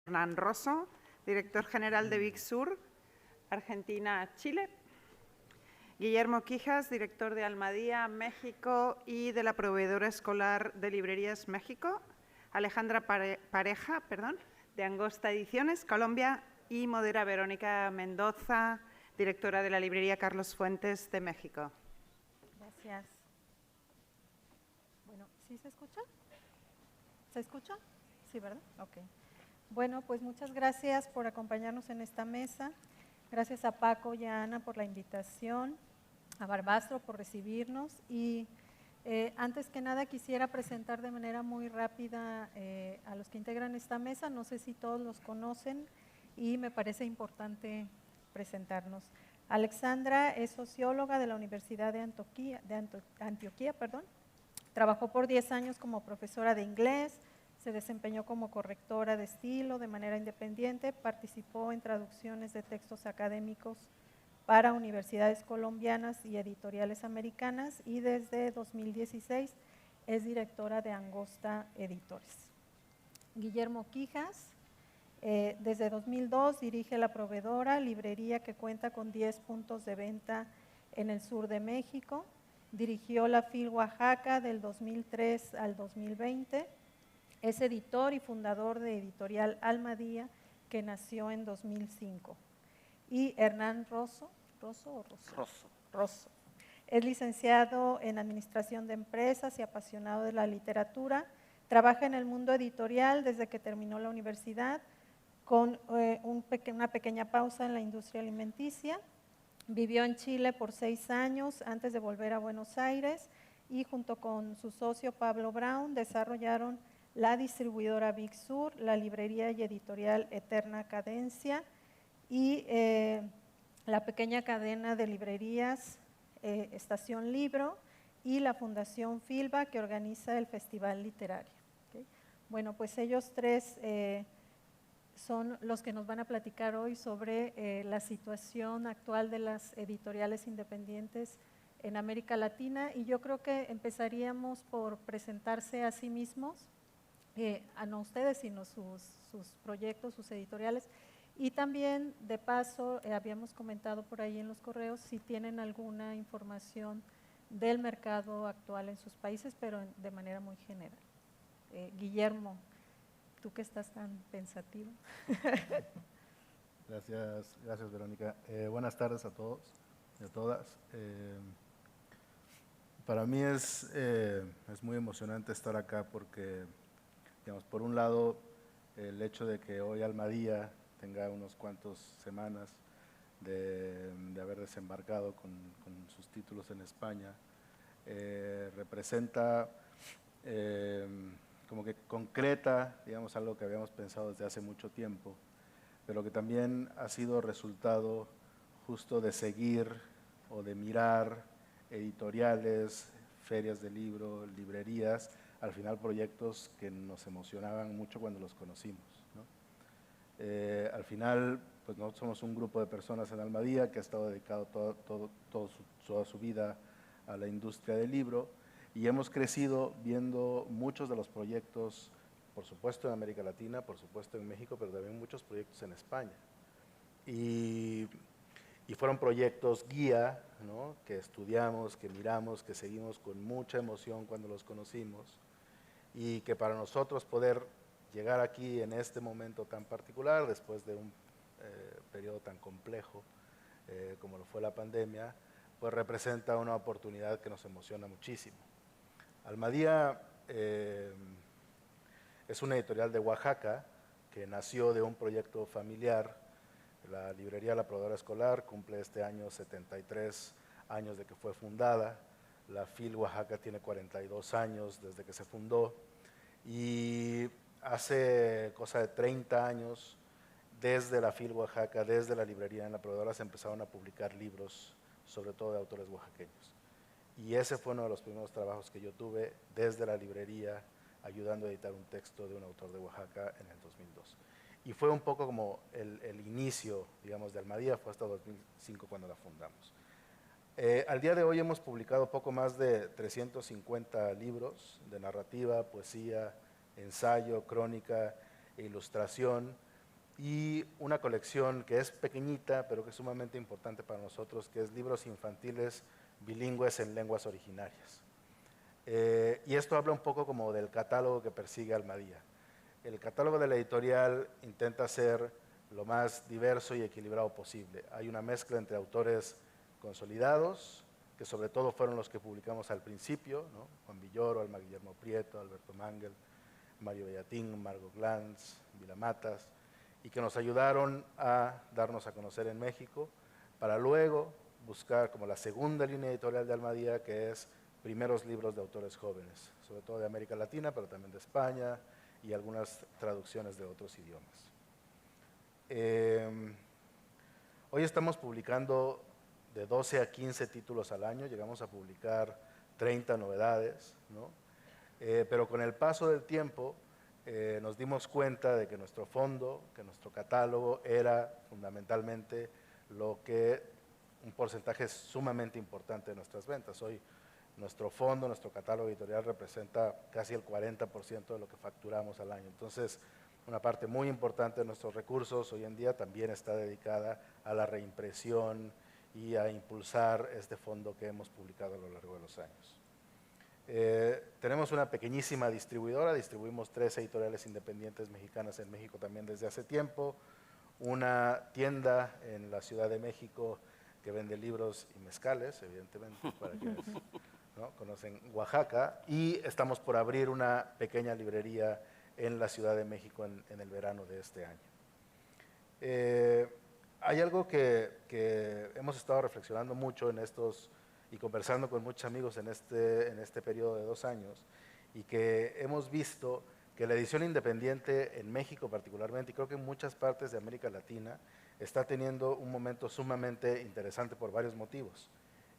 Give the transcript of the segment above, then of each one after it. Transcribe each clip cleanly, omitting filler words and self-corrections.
Hernán Rosso, director general de Big Sur, Argentina, Chile. Guillermo Quijas, director de Almadía, México y de la proveedora escolar de Librerías México. Alejandra Pareja, de Angosta Ediciones, Colombia. Y modera Verónica Mendoza, directora de la librería Carlos Fuentes de México. Gracias. Bueno, ¿sí se escucha? ¿Se escucha? Sí, ¿verdad? Ok. Bueno, pues muchas gracias por acompañarnos en esta mesa. Gracias a Paco y a Ana por la invitación, a Barbastro por recibirnos. Y antes que nada quisiera presentar de manera muy rápida a los que integran esta mesa. No sé si todos los conocen y me parece importante presentarnos. Alexandra es socióloga de la Universidad de Antioquia. Trabajó por 10 años como profesora de inglés, se desempeñó como correctora de estilo de manera independiente, participó en traducciones de textos académicos para universidades colombianas y editoriales americanas y desde 2016 es directora de Angosta Editores. Guillermo Quijas, desde 2002 dirige la proveedora, librería que cuenta con 10 puntos de venta en el sur de México. Dirigió la FIL Oaxaca del 2003 al 2020. Es editor y fundador de Editorial Almadía, que nació en 2005. Y Hernán Rosso. Es licenciado en Administración de Empresas y apasionado de la literatura. Trabaja en el mundo editorial desde que terminó la universidad, con una pequeña pausa en la industria alimenticia. Vivió en Chile por 6 años antes de volver a Buenos Aires y junto con su socio Pablo Brown desarrollaron la distribuidora Big Sur, la librería y editorial Eterna Cadencia y la pequeña cadena de librerías Estación Libro y la Fundación Filba, que organiza el Festival Literario. ¿Okay? Bueno, pues ellos tres son los que nos van a platicar hoy sobre la situación actual de las editoriales independientes en América Latina, y yo creo que empezaríamos por presentarse a sí mismos, no ustedes, sino sus proyectos, sus editoriales, y también de paso habíamos comentado por ahí en los correos si tienen alguna información del mercado actual en sus países, pero de manera muy general. Guillermo, tú que estás tan pensativo. Gracias Verónica. Buenas tardes a todos y a todas. Para mí es muy emocionante estar acá porque, digamos, por un lado, el hecho de que hoy Almadía tenga unos cuantos semanas de haber desembarcado con sus títulos en España, representa como que concreta, digamos, algo que habíamos pensado desde hace mucho tiempo, pero que también ha sido resultado justo de seguir o de mirar editoriales, ferias de libro, librerías, al final proyectos que nos emocionaban mucho cuando los conocimos, ¿no? Al final, pues nosotros somos un grupo de personas en Almadía que ha estado dedicado toda su vida a la industria del libro, y hemos crecido viendo muchos de los proyectos, por supuesto en América Latina, por supuesto en México, pero también muchos proyectos en España. Y fueron proyectos guía, ¿no? Que estudiamos, que miramos, que seguimos con mucha emoción cuando los conocimos, y que para nosotros poder llegar aquí en este momento tan particular, después de un periodo tan complejo como lo fue la pandemia, pues representa una oportunidad que nos emociona muchísimo. Almadía es una editorial de Oaxaca que nació de un proyecto familiar. La librería La Proveedora Escolar cumple este año 73 años de que fue fundada. La FIL Oaxaca tiene 42 años desde que se fundó, y hace cosa de 30 años, desde la FIL Oaxaca, desde la librería en La Proveedora, se empezaron a publicar libros, sobre todo de autores oaxaqueños. Y ese fue uno de los primeros trabajos que yo tuve desde la librería, ayudando a editar un texto de un autor de Oaxaca en el 2002. Y fue un poco como el inicio, digamos, de Almadía, fue hasta 2005 cuando la fundamos. Al día de hoy hemos publicado poco más de 350 libros de narrativa, poesía, ensayo, crónica e ilustración, y una colección que es pequeñita, pero que es sumamente importante para nosotros, que es libros infantiles bilingües en lenguas originarias. Y esto habla un poco como del catálogo que persigue Almadía. El catálogo de la editorial intenta ser lo más diverso y equilibrado posible. Hay una mezcla entre autores consolidados, que sobre todo fueron los que publicamos al principio, ¿no? Juan Villoro, Alma Guillermo Prieto, Alberto Mangel, Mario Bellatín, Margot Glantz, Vila Matas, y que nos ayudaron a darnos a conocer en México, para luego buscar como la segunda línea editorial de Almadía, que es primeros libros de autores jóvenes, sobre todo de América Latina, pero también de España y algunas traducciones de otros idiomas. Hoy estamos publicando de 12 a 15 títulos al año, llegamos a publicar 30 novedades, ¿no? Pero con el paso del tiempo nos dimos cuenta de que nuestro fondo, que nuestro catálogo era fundamentalmente lo que un porcentaje sumamente importante de nuestras ventas. Hoy nuestro fondo, nuestro catálogo editorial representa casi el 40% de lo que facturamos al año. Entonces, una parte muy importante de nuestros recursos hoy en día también está dedicada a la reimpresión y a impulsar este fondo que hemos publicado a lo largo de los años. Tenemos una pequeñísima distribuidora, distribuimos 3 editoriales independientes mexicanas en México también desde hace tiempo, una tienda en la Ciudad de México que vende libros y mezcales, evidentemente, para quienes ¿no? conocen Oaxaca, y estamos por abrir una pequeña librería en la Ciudad de México en el verano de este año. Hay algo que hemos estado reflexionando mucho en estos y conversando con muchos amigos en este periodo de 2 años, y que hemos visto que la edición independiente en México particularmente, y creo que en muchas partes de América Latina, está teniendo un momento sumamente interesante por varios motivos.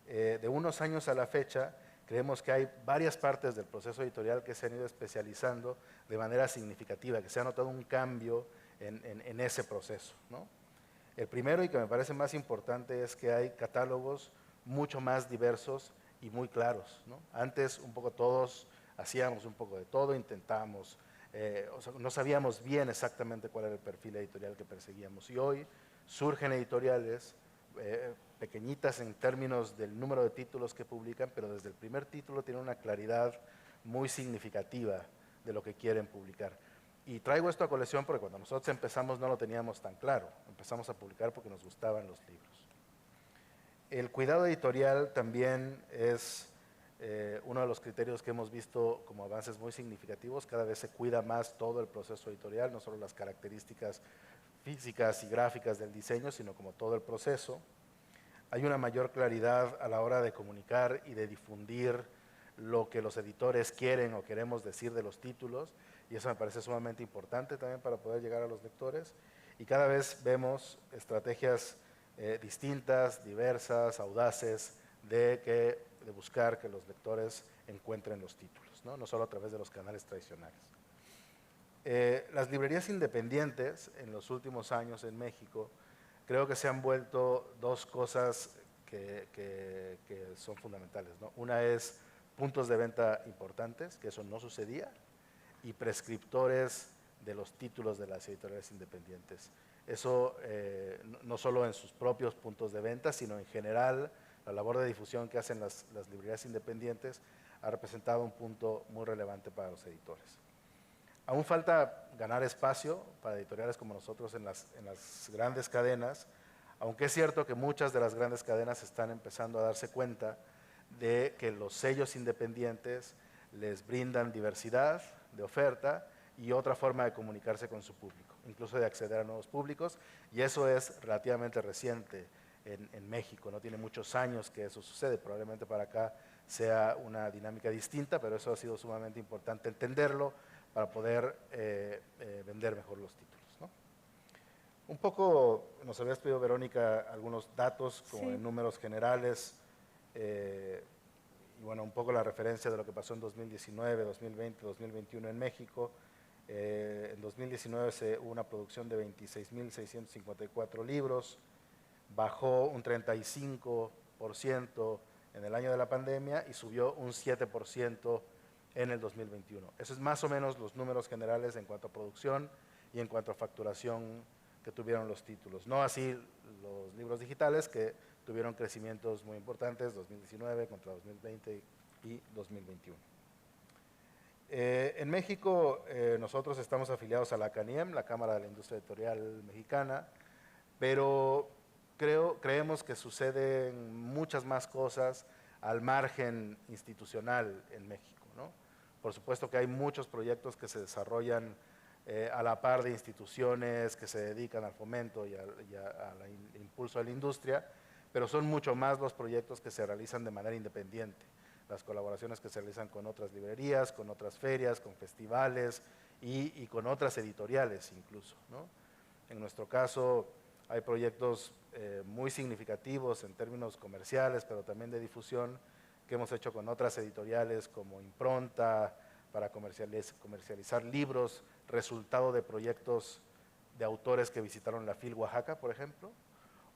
De unos años a la fecha, creemos que hay varias partes del proceso editorial que se han ido especializando de manera significativa, que se ha notado un cambio en ese proceso, ¿no? El primero, y que me parece más importante, es que hay catálogos mucho más diversos y muy claros, ¿no? Antes un poco todos hacíamos un poco de todo, intentábamos, o sea, no sabíamos bien exactamente cuál era el perfil editorial que perseguíamos, y hoy surgen editoriales pequeñitas en términos del número de títulos que publican, pero desde el primer título tienen una claridad muy significativa de lo que quieren publicar. Y traigo esto a colación porque cuando nosotros empezamos no lo teníamos tan claro, empezamos a publicar porque nos gustaban los libros. El cuidado editorial también es uno de los criterios que hemos visto como avances muy significativos. Cada vez se cuida más todo el proceso editorial, no solo las características físicas y gráficas del diseño, sino como todo el proceso. Hay una mayor claridad a la hora de comunicar y de difundir lo que los editores quieren o queremos decir de los títulos, y eso me parece sumamente importante también para poder llegar a los lectores. Y cada vez vemos estrategias distintas, diversas, audaces, de buscar que los lectores encuentren los títulos, ¿no? No solo a través de los canales tradicionales. Las librerías independientes en los últimos años en México creo que se han vuelto 2 cosas que son fundamentales, ¿no? Una es puntos de venta importantes, que eso no sucedía, y prescriptores de los títulos de las editoriales independientes. Eso no solo en sus propios puntos de venta, sino en general la labor de difusión que hacen las librerías independientes ha representado un punto muy relevante para los editores. Aún falta ganar espacio para editoriales como nosotros en las grandes cadenas, aunque es cierto que muchas de las grandes cadenas están empezando a darse cuenta de que los sellos independientes les brindan diversidad de oferta y otra forma de comunicarse con su público, incluso de acceder a nuevos públicos, y eso es relativamente reciente en México, no tiene muchos años que eso sucede, probablemente para acá sea una dinámica distinta, pero eso ha sido sumamente importante entenderlo para poder vender mejor los títulos, ¿no? Un poco, nos habías pedido, Verónica, algunos datos como Sí. en números generales, y bueno, un poco la referencia de lo que pasó en 2019, 2020, 2021 en México. En 2019 hubo una producción de 26.654 libros, bajó un 35% en el año de la pandemia y subió un 7% en el 2021. Eso es más o menos los números generales en cuanto a producción y en cuanto a facturación que tuvieron los títulos. No así los libros digitales, que tuvieron crecimientos muy importantes, 2019 contra 2020 y 2021. En México, nosotros estamos afiliados a la CANIEM, la Cámara de la Industria Editorial Mexicana, pero creemos que suceden muchas más cosas al margen institucional en México, ¿no? Por supuesto que hay muchos proyectos que se desarrollan a la par de instituciones que se dedican al fomento y al impulso de la industria, pero son mucho más los proyectos que se realizan de manera independiente, las colaboraciones que se realizan con otras librerías, con otras ferias, con festivales y con otras editoriales incluso, ¿no? En nuestro caso hay proyectos muy significativos en términos comerciales, pero también de difusión, que hemos hecho con otras editoriales como Impronta, para comercializar libros, resultado de proyectos de autores que visitaron la FIL Oaxaca, por ejemplo,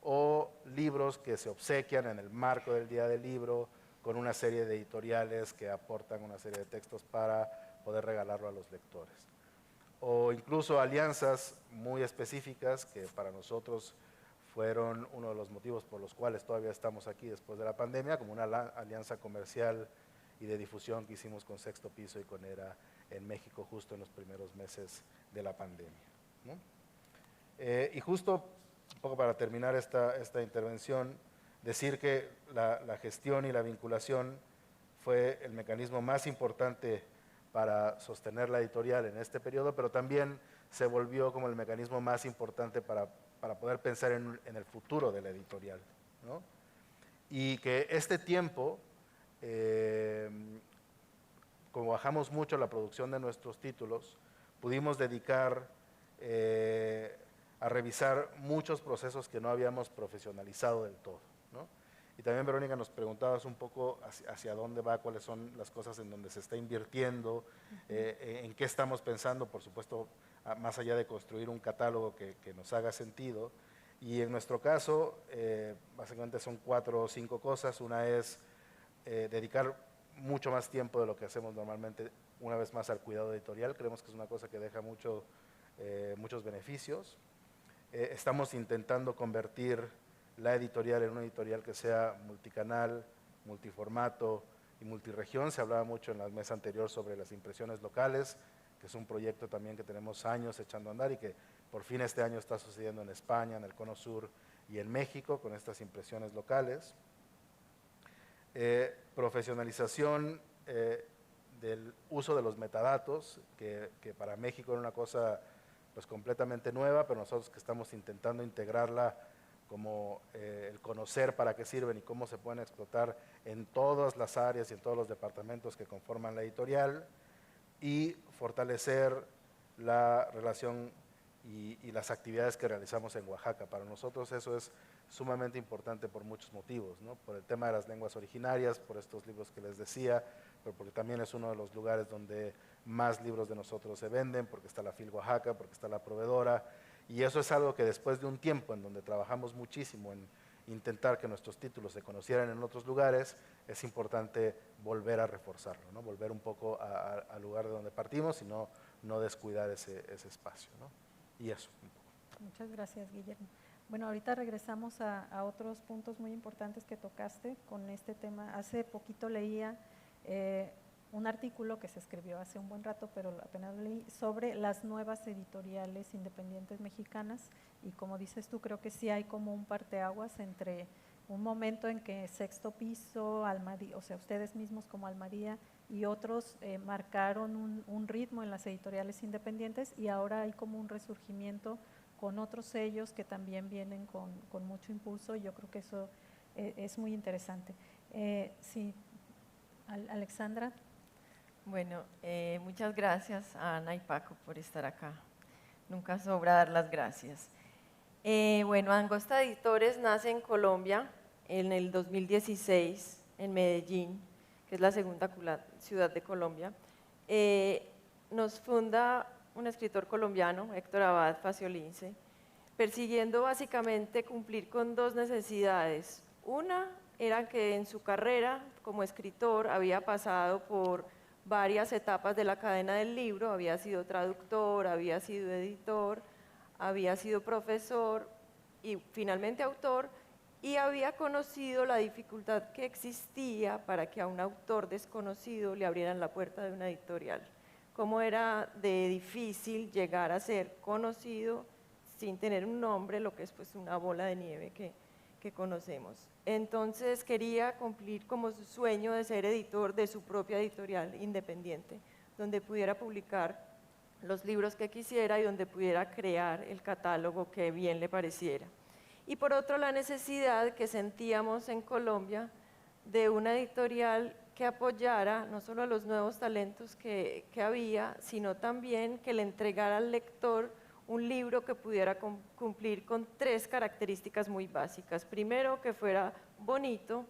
o libros que se obsequian en el marco del Día del Libro, con una serie de editoriales que aportan una serie de textos para poder regalarlo a los lectores. O incluso alianzas muy específicas que para nosotros fueron uno de los motivos por los cuales todavía estamos aquí después de la pandemia, como una alianza comercial y de difusión que hicimos con Sexto Piso y con ERA en México justo en los primeros meses de la pandemia, ¿no? Y justo, un poco para terminar esta intervención, decir que la gestión y la vinculación fue el mecanismo más importante para sostener la editorial en este periodo, pero también se volvió como el mecanismo más importante para poder pensar en el futuro de la editorial, ¿no? Y que este tiempo, como bajamos mucho la producción de nuestros títulos, pudimos dedicar a revisar muchos procesos que no habíamos profesionalizado del todo, ¿no? Y también, Verónica, nos preguntabas un poco hacia dónde va, cuáles son las cosas en donde se está invirtiendo, en qué estamos pensando, por supuesto, más allá de construir un catálogo que nos haga sentido. Y en nuestro caso, básicamente son 4 o 5 cosas. Una es dedicar mucho más tiempo de lo que hacemos normalmente, una vez más, al cuidado editorial. Creemos que es una cosa que deja muchos beneficios. Estamos intentando convertir la editorial en una editorial que sea multicanal, multiformato y multiregión. Se hablaba mucho en la mesa anterior sobre las impresiones locales, que es un proyecto también que tenemos años echando a andar y que por fin este año está sucediendo en España, en el Cono Sur y en México con estas impresiones locales. Profesionalización del uso de los metadatos, que para México era una cosa pues completamente nueva, pero nosotros que estamos intentando integrarla como el conocer para qué sirven y cómo se pueden explotar en todas las áreas y en todos los departamentos que conforman la editorial, y fortalecer la relación y las actividades que realizamos en Oaxaca. Para nosotros eso es sumamente importante por muchos motivos, ¿no? Por el tema de las lenguas originarias, por estos libros que les decía, pero porque también es uno de los lugares donde más libros de nosotros se venden, porque está la FIL Oaxaca, porque está la proveedora, y eso es algo que después de un tiempo en donde trabajamos muchísimo en intentar que nuestros títulos se conocieran en otros lugares, es importante volver a reforzarlo, ¿no? Volver un poco al lugar de donde partimos y no descuidar ese espacio, ¿no? Y eso. Muchas gracias, Guillermo. Bueno, ahorita regresamos a otros puntos muy importantes que tocaste con este tema. Hace poquito leía un artículo que se escribió hace un buen rato, pero apenas leí, sobre las nuevas editoriales independientes mexicanas, y como dices tú, creo que sí hay como un parteaguas entre un momento en que Sexto Piso, Almadía, o sea, ustedes mismos como Almadía y otros marcaron un ritmo en las editoriales independientes, y ahora hay como un resurgimiento con otros sellos que también vienen con mucho impulso, y yo creo que eso es muy interesante. Sí, Alexandra. Bueno, muchas gracias a Ana y Paco por estar acá. Nunca sobra dar las gracias. Bueno, Angosta Editores nace en Colombia en el 2016, en Medellín, que es la segunda ciudad de Colombia. Nos funda un escritor colombiano, Héctor Abad Faciolince, persiguiendo básicamente cumplir con 2 necesidades. Una era que en su carrera como escritor había pasado por varias etapas de la cadena del libro, había sido traductor, había sido editor, había sido profesor y finalmente autor, y había conocido la dificultad que existía para que a un autor desconocido le abrieran la puerta de una editorial. Cómo era de difícil llegar a ser conocido sin tener un nombre, lo que es pues una bola de nieve que conocemos. Entonces quería cumplir como su sueño de ser editor de su propia editorial independiente, donde pudiera publicar los libros que quisiera y donde pudiera crear el catálogo que bien le pareciera. Y por otro, la necesidad que sentíamos en Colombia de una editorial que apoyara no solo a los nuevos talentos que había, sino también que le entregara al lector un libro que pudiera cumplir con 3 características muy básicas. Primero, que fuera bonito.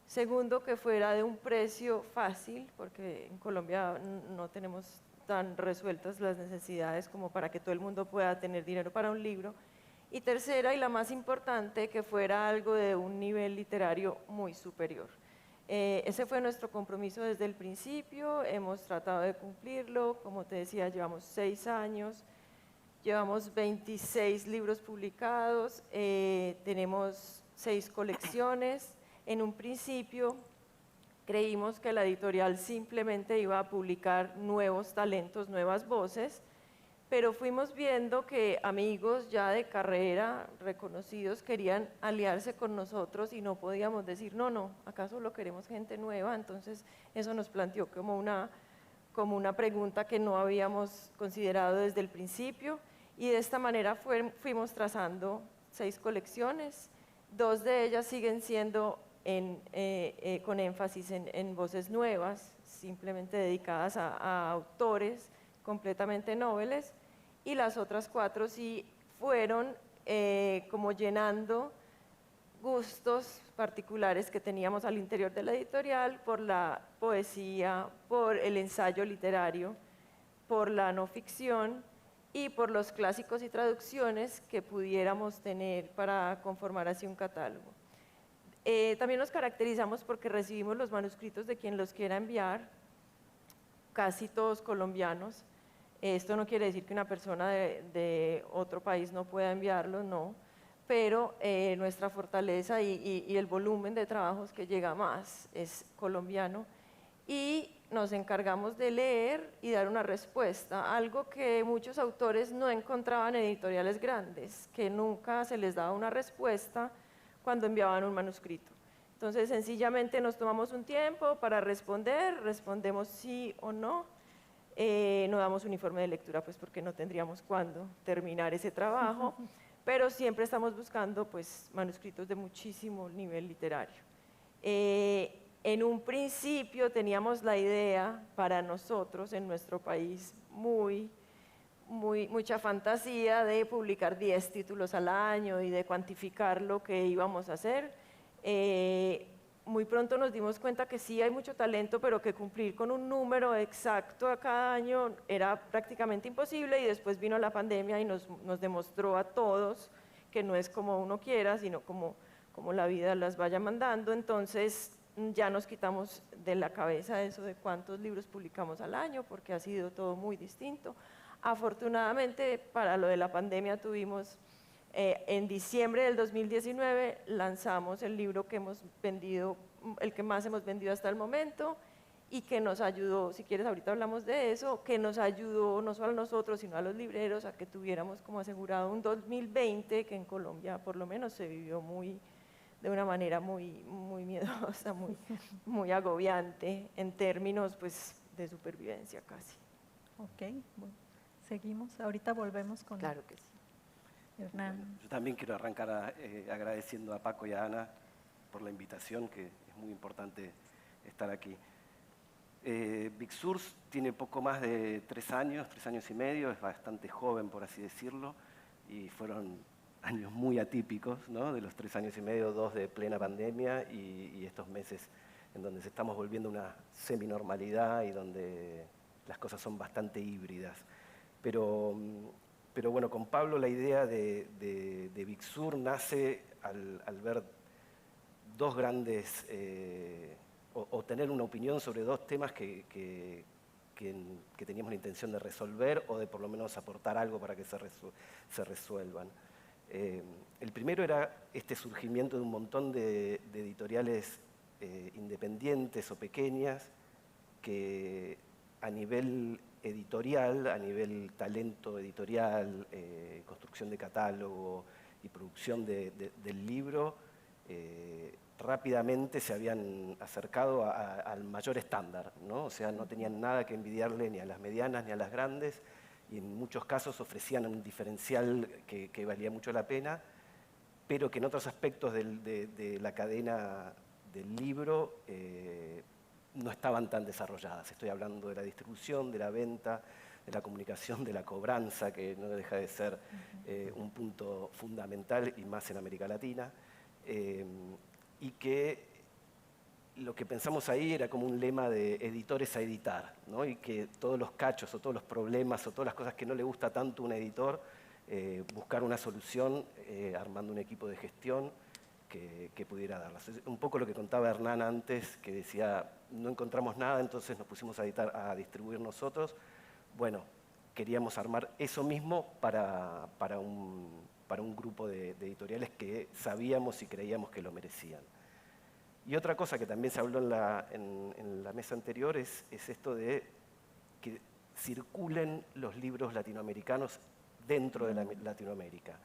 Segundo, que fuera de un precio fácil, porque en Colombia no tenemos tan resueltas las necesidades como para que todo el mundo pueda tener dinero para un libro. Y tercera, y la más importante, que fuera algo de un nivel literario muy superior. Ese fue nuestro compromiso desde el principio, hemos tratado de cumplirlo, como te decía, llevamos 6 años, llevamos 26 libros publicados, tenemos 6 colecciones. En un principio creímos que la editorial simplemente iba a publicar nuevos talentos, nuevas voces, pero fuimos viendo que amigos ya de carrera reconocidos querían aliarse con nosotros y no podíamos decir, no, acá solo queremos gente nueva. Entonces eso nos planteó como una pregunta que no habíamos considerado desde el principio, y de esta manera fuimos trazando 6 colecciones. 2 de ellas siguen siendo con énfasis en voces nuevas, simplemente dedicadas a autores completamente noveles, y las otras 4 sí fueron como llenando gustos particulares que teníamos al interior de la editorial por la poesía, por el ensayo literario, por la no ficción y por los clásicos y traducciones que pudiéramos tener para conformar así un catálogo. También nos caracterizamos porque recibimos los manuscritos de quien los quiera enviar, casi todos colombianos. Esto no quiere decir que una persona de otro país no pueda enviarlo, no, pero nuestra fortaleza y el volumen de trabajos que llega más es colombiano, y nos encargamos de leer y dar una respuesta, algo que muchos autores no encontraban en editoriales grandes, que nunca se les daba una respuesta cuando enviaban un manuscrito. Entonces sencillamente nos tomamos un tiempo para respondemos sí o no. No damos un informe de lectura pues porque no tendríamos cuándo terminar ese trabajo, pero siempre estamos buscando pues manuscritos de muchísimo nivel literario. En un principio teníamos la idea para nosotros en nuestro país mucha fantasía de publicar 10 títulos al año y de cuantificar lo que íbamos a hacer. Muy pronto nos dimos cuenta que sí hay mucho talento, pero que cumplir con un número exacto a cada año era prácticamente imposible, y después vino la pandemia y nos demostró a todos que no es como uno quiera, sino como la vida las vaya mandando. Entonces ya nos quitamos de la cabeza eso de cuántos libros publicamos al año, porque ha sido todo muy distinto. Afortunadamente, para lo de la pandemia tuvimos, en diciembre del 2019 lanzamos el libro que hemos vendido, el que más hemos vendido hasta el momento, y que nos ayudó, si quieres ahorita hablamos de eso, que nos ayudó no solo a nosotros sino a los libreros a que tuviéramos como asegurado un 2020 que en Colombia por lo menos se vivió de una manera muy miedosa, muy agobiante en términos pues de supervivencia casi. Ok, bueno, seguimos, ahorita volvemos con Claro que sí. Hernán. Bueno, yo también quiero arrancar agradeciendo a Paco y a Ana por la invitación, que es muy importante estar aquí. Big Sur tiene poco más de 3 años y medio, es bastante joven por así decirlo, y fueron años muy atípicos, ¿no? De los 3 años y medio, 2 de plena pandemia y estos meses en donde se estamos volviendo una seminormalidad y donde las cosas son bastante híbridas. Pero bueno, con Pablo la idea de Big Sur nace al ver 2 grandes, o tener una opinión sobre 2 temas que que teníamos la intención de resolver o de por lo menos aportar algo para que se resuelvan. El primero era este surgimiento de un montón de editoriales independientes o pequeñas que a nivel editorial, a nivel talento editorial, construcción de catálogo y producción del libro, rápidamente se habían acercado al mayor estándar, ¿no? O sea, no tenían nada que envidiarle ni a las medianas ni a las grandes, y en muchos casos ofrecían un diferencial que valía mucho la pena, pero que en otros aspectos de la cadena del libro no estaban tan desarrolladas. Estoy hablando de la distribución, de la venta, de la comunicación, de la cobranza, que no deja de ser un punto fundamental, y más en América Latina, y que lo que pensamos ahí era como un lema de editores a editar, ¿no? Y que todos los cachos o todos los problemas o todas las cosas que no le gusta tanto a un editor, buscar una solución armando un equipo de gestión que pudiera darlas. Es un poco lo que contaba Hernán antes, que decía, no encontramos nada, entonces nos pusimos a distribuir nosotros. Bueno, queríamos armar eso mismo para un grupo de editoriales que sabíamos y creíamos que lo merecían. Y otra cosa que también se habló en la mesa anterior es esto de que circulen los libros latinoamericanos dentro de Latinoamérica.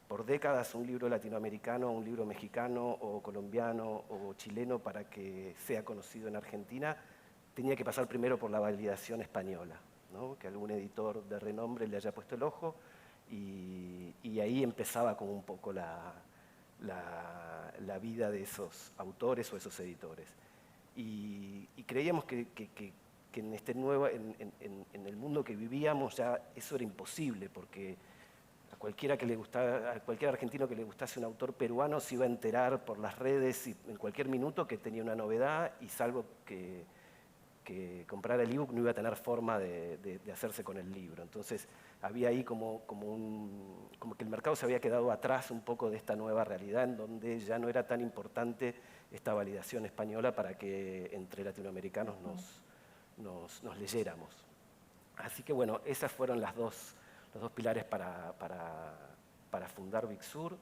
Por décadas un libro latinoamericano, un libro mexicano o colombiano o chileno, para que sea conocido en Argentina, tenía que pasar primero por la validación española, ¿no? Que algún editor de renombre le haya puesto el ojo, y ahí empezaba como un poco la vida de esos autores o esos editores. Y creíamos que en este en el mundo que vivíamos ya eso era imposible, porque a cualquier argentino que le gustase un autor peruano se iba a enterar por las redes y en cualquier minuto que tenía una novedad, y salvo que comprara el ebook no iba a tener forma de hacerse con el libro. Entonces había ahí como que el mercado se había quedado atrás un poco de esta nueva realidad, en donde ya no era tan importante esta validación española para que entre latinoamericanos nos leyéramos. Así que bueno, esas fueron los dos pilares para fundar Big Sur.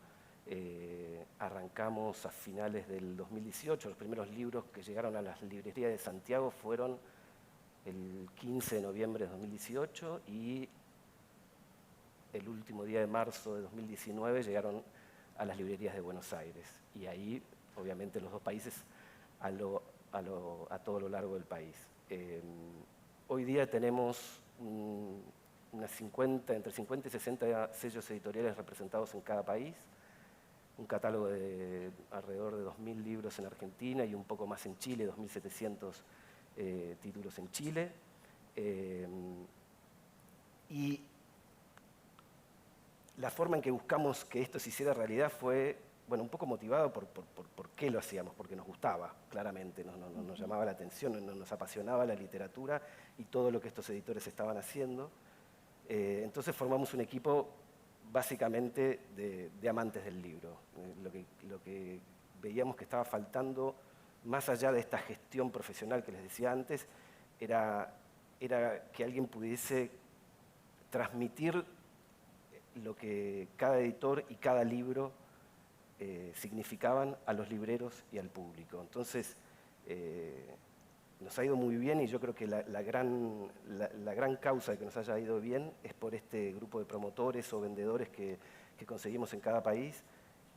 Arrancamos a finales del 2018, los primeros libros que llegaron a las librerías de Santiago fueron el 15 de noviembre de 2018, y el último día de marzo de 2019 llegaron a las librerías de Buenos Aires, y ahí obviamente los dos países a todo lo largo del país. Hoy día tenemos entre 50 y 60 sellos editoriales representados en cada país, un catálogo de alrededor de 2.000 libros en Argentina y un poco más en Chile, 2.700 títulos en Chile. Y la forma en que buscamos que esto se hiciera realidad fue, bueno, un poco motivado por qué lo hacíamos, porque nos gustaba, claramente, nos llamaba la atención, nos apasionaba la literatura y todo lo que estos editores estaban haciendo. Entonces formamos un equipo básicamente de amantes del libro. Lo que veíamos que estaba faltando, más allá de esta gestión profesional que les decía antes, era que alguien pudiese transmitir lo que cada editor y cada libro significaban a los libreros y al público. Entonces, nos ha ido muy bien, y yo creo que la gran causa de que nos haya ido bien es por este grupo de promotores o vendedores que conseguimos en cada país,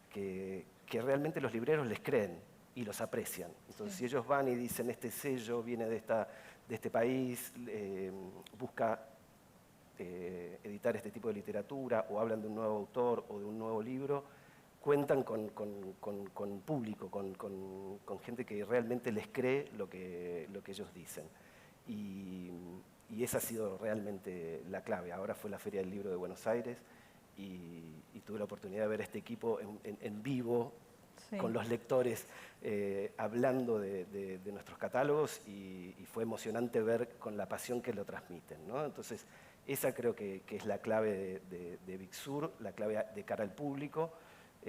que realmente los libreros les creen y los aprecian. Entonces, si ellos van y dicen, este sello viene de este país, busca editar este tipo de literatura, o hablan de un nuevo autor o de un nuevo libro, cuentan con público, con gente que realmente les cree lo que ellos dicen. Y esa ha sido realmente la clave. Ahora fue la Feria del Libro de Buenos Aires y tuve la oportunidad de ver a este equipo en vivo, sí, con los lectores hablando de nuestros catálogos, y fue emocionante ver con la pasión que lo transmiten, ¿no? Entonces, esa creo que es la clave de Big Sur, la clave de cara al público.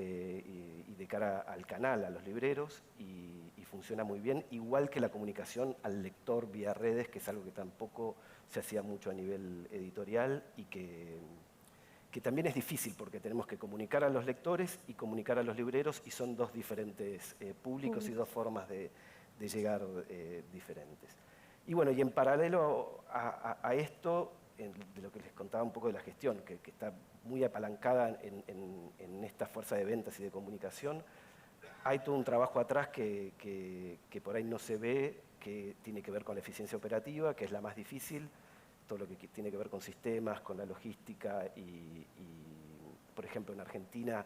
y de cara al canal, a los libreros, y funciona muy bien, igual que la comunicación al lector vía redes, que es algo que tampoco se hacía mucho a nivel editorial y que también es difícil porque tenemos que comunicar a los lectores y comunicar a los libreros, y son dos diferentes públicos y dos formas de llegar diferentes. Y bueno, y en paralelo a esto, de lo que les contaba un poco de la gestión, que está muy apalancada en esta fuerza de ventas y de comunicación, hay todo un trabajo atrás que por ahí no se ve, que tiene que ver con la eficiencia operativa, que es la más difícil, todo lo que tiene que ver con sistemas, con la logística y por ejemplo, en Argentina,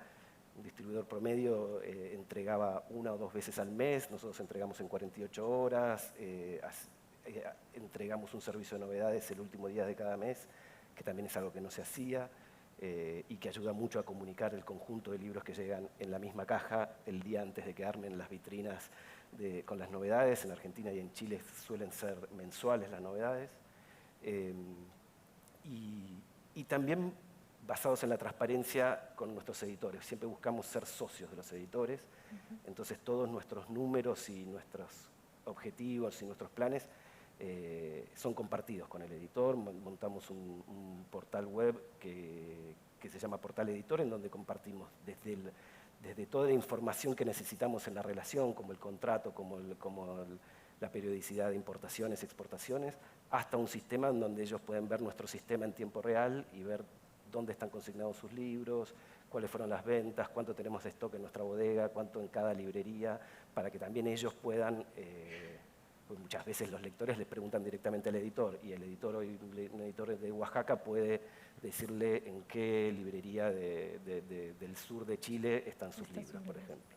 un distribuidor promedio entregaba 1 o 2 veces al mes, nosotros entregamos en 48 horas, entregamos un servicio de novedades el último día de cada mes, que también es algo que no se hacía, y que ayuda mucho a comunicar el conjunto de libros que llegan en la misma caja el día antes de que armen las vitrinas con las novedades. En Argentina y en Chile suelen ser mensuales las novedades. Y también basados en la transparencia con nuestros editores. Siempre buscamos ser socios de los editores, entonces todos nuestros números y nuestros objetivos y nuestros planes son compartidos con el editor. Montamos un portal web que se llama Portal Editor, en donde compartimos desde toda la información que necesitamos en la relación, como el contrato, como la periodicidad de importaciones, exportaciones, hasta un sistema en donde ellos pueden ver nuestro sistema en tiempo real y ver dónde están consignados sus libros, cuáles fueron las ventas, cuánto tenemos de stock en nuestra bodega, cuánto en cada librería, para que también ellos puedan, pues muchas veces los lectores les preguntan directamente al editor, y el editor, hoy un editor de Oaxaca, puede decirle en qué librería del sur de Chile están sus libros, por ejemplo.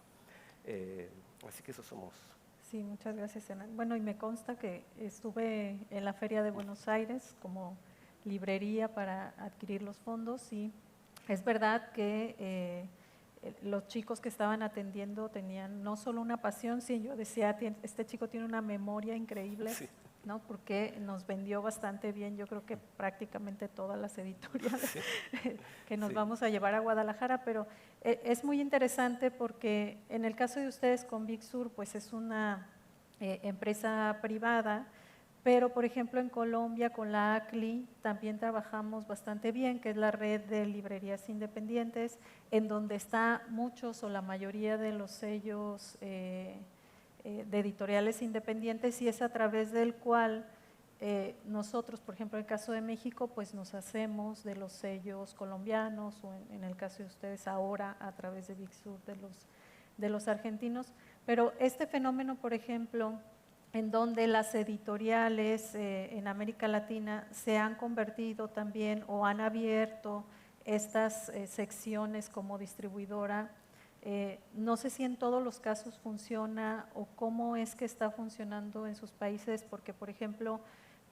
Así que eso somos. Sí, muchas gracias, Hernán. Bueno, y me consta que estuve en la Feria de Buenos Aires como librería para adquirir los fondos, y es verdad que los chicos que estaban atendiendo tenían no solo una pasión, sí, yo decía, este chico tiene una memoria increíble, Sí. ¿no? Porque nos vendió bastante bien, yo creo que prácticamente todas las editoriales Sí. que nos Sí. vamos a llevar a Guadalajara, pero es muy interesante porque en el caso de ustedes con Big Sur, pues es una empresa privada, pero por ejemplo en Colombia con la ACLI también trabajamos bastante bien, que es la red de librerías independientes, en donde está muchos o la mayoría de los sellos de editoriales independientes, y es a través del cual nosotros, por ejemplo, en el caso de México, pues nos hacemos de los sellos colombianos, o en el caso de ustedes ahora a través de Big Sur de los argentinos. Pero este fenómeno, por ejemplo, en donde las editoriales en América Latina se han convertido también o han abierto estas secciones como distribuidora. No sé si en todos los casos funciona o cómo es que está funcionando en sus países, porque por ejemplo,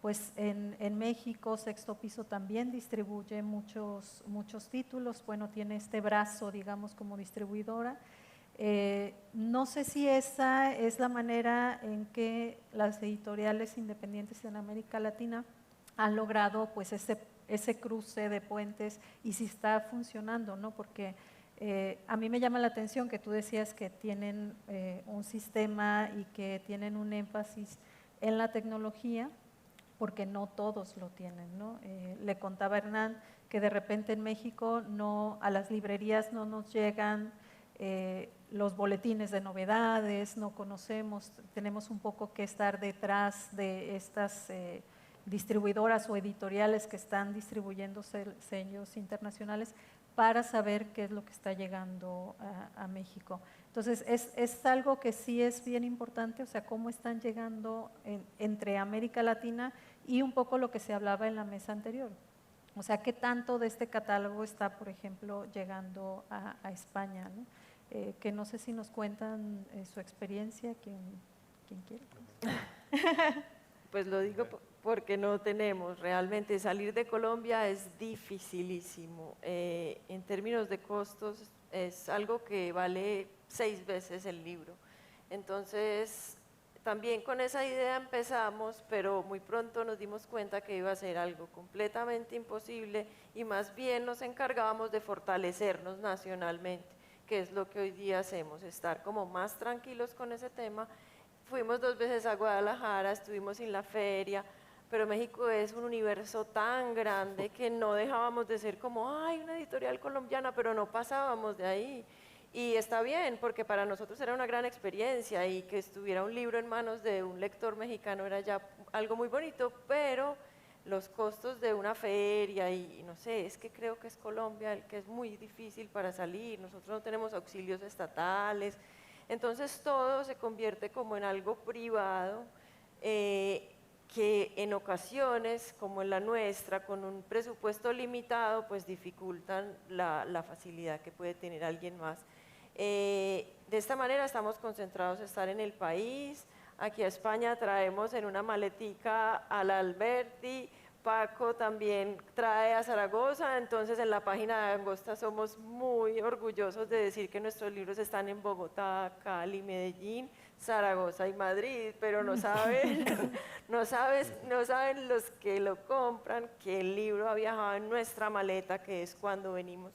pues en México Sexto Piso también distribuye muchos títulos, bueno, tiene este brazo, digamos, como distribuidora. No sé si esa es la manera en que las editoriales independientes en América Latina han logrado pues ese cruce de puentes, y si está funcionando, ¿no? Porque a mí me llama la atención que tú decías que tienen un sistema y que tienen un énfasis en la tecnología, porque no todos lo tienen, ¿no? Le contaba a Hernán que de repente en México a las librerías no nos llegan los boletines de novedades, no conocemos, tenemos un poco que estar detrás de estas distribuidoras o editoriales que están distribuyendo sellos internacionales para saber qué es lo que está llegando a México. Entonces, es algo que sí es bien importante, o sea, cómo están llegando entre América Latina, y un poco lo que se hablaba en la mesa anterior. O sea, qué tanto de este catálogo está, por ejemplo, llegando a España, ¿no? Que no sé si nos cuentan su experiencia, ¿quién quiere? Pues lo digo porque no tenemos. Realmente salir de Colombia es dificilísimo. En términos de costos es algo que vale 6 veces el libro. Entonces, también con esa idea empezamos, pero muy pronto nos dimos cuenta que iba a ser algo completamente imposible, y más bien nos encargábamos de fortalecernos nacionalmente. que es lo que hoy día hacemos, estar como más tranquilos con ese tema. Fuimos 2 veces a Guadalajara, estuvimos en la feria, pero México es un universo tan grande que no dejábamos de ser como, ay, una editorial colombiana, pero no pasábamos de ahí. Y está bien, porque para nosotros era una gran experiencia y que estuviera un libro en manos de un lector mexicano era ya algo muy bonito, pero los costos de una feria y no sé, es que creo que es Colombia el que es muy difícil para salir, nosotros no tenemos auxilios estatales, entonces todo se convierte como en algo privado, que en ocasiones, como en la nuestra, con un presupuesto limitado, pues dificultan la facilidad que puede tener alguien más. De esta manera estamos concentrados en estar en el país. Aquí a España traemos en una maletica a la Alberti, Paco también trae a Zaragoza, entonces en la página de Angosta somos muy orgullosos de decir que nuestros libros están en Bogotá, Cali, Medellín, Zaragoza y Madrid, pero no saben, no saben los que lo compran que el libro ha viajado en nuestra maleta, que es cuando venimos.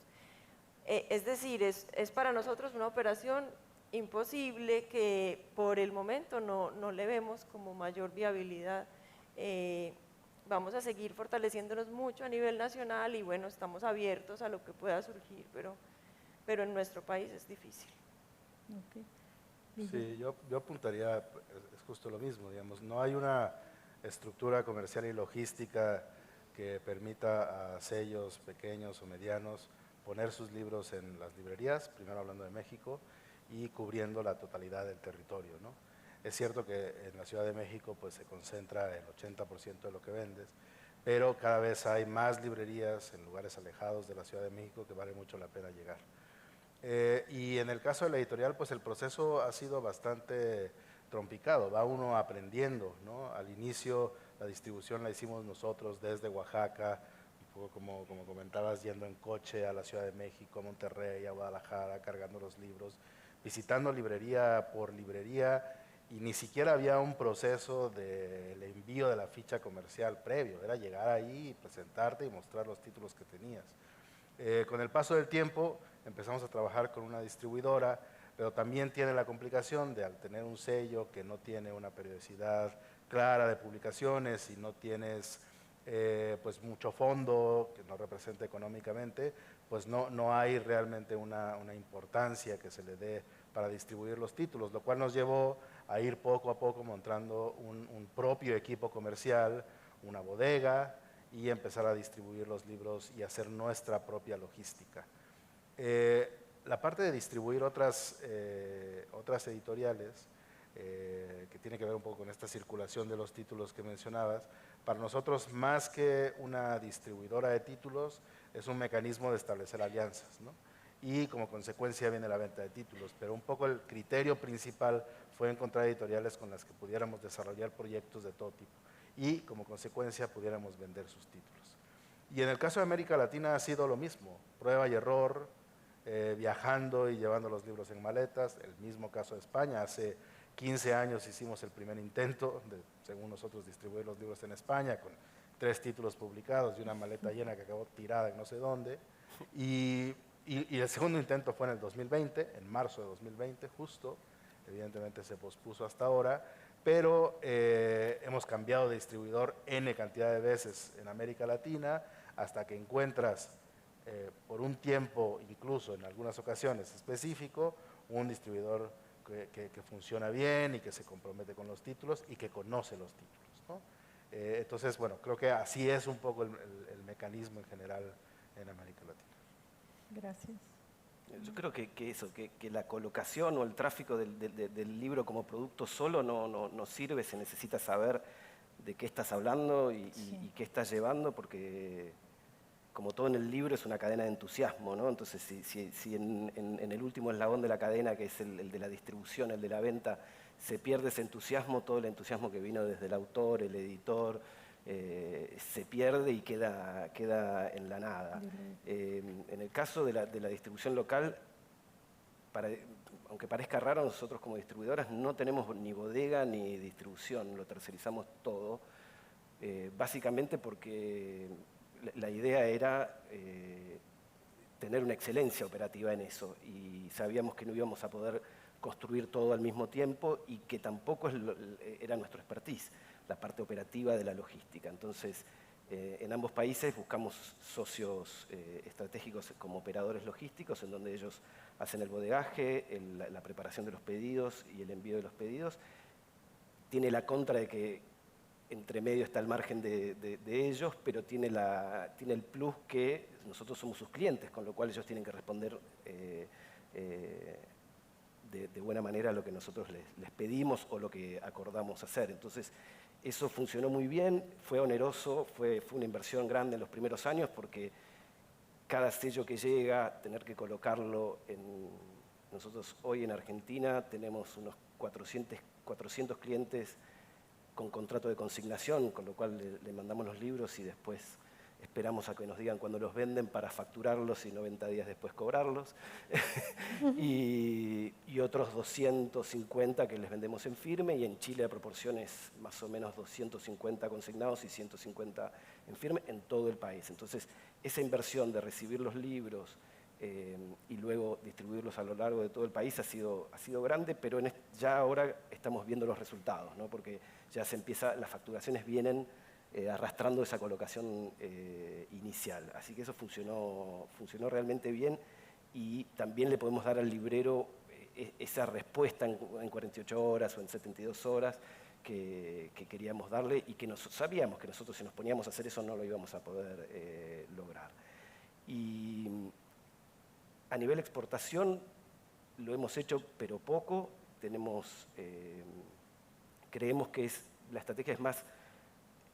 Es decir, es para nosotros una operación imposible que por el momento no le vemos como mayor viabilidad. Vamos a seguir fortaleciéndonos mucho a nivel nacional y bueno, estamos abiertos a lo que pueda surgir, pero en nuestro país es difícil. Ok. Sí, yo apuntaría, es justo lo mismo, digamos, no hay una estructura comercial y logística que permita a sellos pequeños o medianos poner sus libros en las librerías, primero hablando de México, y cubriendo la totalidad del territorio, ¿no? Es cierto que en la Ciudad de México pues, se concentra el 80% de lo que vendes, pero cada vez hay más librerías en lugares alejados de la Ciudad de México que vale mucho la pena llegar. Y en el caso de la editorial, pues el proceso ha sido bastante trompicado, va uno aprendiendo, ¿no? Al inicio la distribución la hicimos nosotros desde Oaxaca, un poco como comentabas, yendo en coche a la Ciudad de México, a Monterrey, a Guadalajara, cargando los libros, visitando librería por librería, y ni siquiera había un proceso del envío de la ficha comercial previo, era llegar ahí, presentarte y mostrar los títulos que tenías. Con el paso del tiempo empezamos a trabajar con una distribuidora, pero también tiene la complicación de al tener un sello que no tiene una periodicidad clara de publicaciones y no tienes pues mucho fondo que no representa económicamente, pues no hay realmente una importancia que se le dé para distribuir los títulos, lo cual nos llevó a ir poco a poco montando un propio equipo comercial, una bodega, y empezar a distribuir los libros y hacer nuestra propia logística. La parte de distribuir otras editoriales, que tiene que ver un poco con esta circulación de los títulos que mencionabas, para nosotros más que una distribuidora de títulos, es un mecanismo de establecer alianzas, ¿no? Y como consecuencia viene la venta de títulos, pero un poco el criterio principal fue encontrar editoriales con las que pudiéramos desarrollar proyectos de todo tipo y como consecuencia pudiéramos vender sus títulos. Y en el caso de América Latina ha sido lo mismo, prueba y error, viajando y llevando los libros en maletas, el mismo caso de España, hace 15 años hicimos el primer intento de, según nosotros, distribuir los libros en España con 3 títulos publicados y una maleta llena que acabó tirada en no sé dónde, y el segundo intento fue en el 2020, en marzo de 2020 justo, evidentemente se pospuso hasta ahora, pero hemos cambiado de distribuidor N cantidad de veces en América Latina hasta que encuentras por un tiempo, incluso en algunas ocasiones específico, un distribuidor que funciona bien y que se compromete con los títulos y que conoce los títulos, ¿no? Entonces, bueno, creo que así es un poco el mecanismo en general en América Latina. Gracias. Yo creo que la colocación o el tráfico del libro como producto solo no sirve, se necesita saber de qué estás hablando y qué estás llevando, porque como todo en el libro es una cadena de entusiasmo, ¿no? Entonces si en el último eslabón de la cadena, que es el de la distribución, el de la venta, se pierde ese entusiasmo, todo el entusiasmo que vino desde el autor, el editor, se pierde y queda en la nada. En el caso de la distribución local, aunque parezca raro, nosotros como distribuidoras no tenemos ni bodega ni distribución, lo tercerizamos todo, básicamente porque la idea era tener una excelencia operativa en eso, y sabíamos que no íbamos a poder construir todo al mismo tiempo y que tampoco era nuestro expertise, la parte operativa de la logística. Entonces, en ambos países buscamos socios estratégicos como operadores logísticos, en donde ellos hacen el bodegaje, la preparación de los pedidos y el envío de los pedidos. Tiene la contra de que entre medio está el margen de ellos, pero tiene el plus que nosotros somos sus clientes, con lo cual ellos tienen que responder de buena manera a lo que nosotros les pedimos o lo que acordamos hacer. Entonces, eso funcionó muy bien, fue oneroso, fue una inversión grande en los primeros años, porque cada sello que llega, tener que colocarlo Nosotros hoy en Argentina tenemos unos 400 clientes con contrato de consignación, con lo cual le mandamos los libros y después esperamos a que nos digan cuándo los venden para facturarlos y 90 días después cobrarlos. y otros 250 que les vendemos en firme, y en Chile la proporción es más o menos 250 consignados y 150 en firme en todo el país. Entonces, esa inversión de recibir los libros y luego distribuirlos a lo largo de todo el país ha sido grande, pero ya ahora estamos viendo los resultados, ¿no? Porque ya las facturaciones vienen arrastrando esa colocación inicial. Así que eso funcionó realmente bien, y también le podemos dar al librero esa respuesta en 48 horas o en 72 horas que queríamos darle, y que sabíamos que nosotros, si nos poníamos a hacer eso, no lo íbamos a poder lograr. Y a nivel exportación lo hemos hecho, pero poco. Creemos que la estrategia es más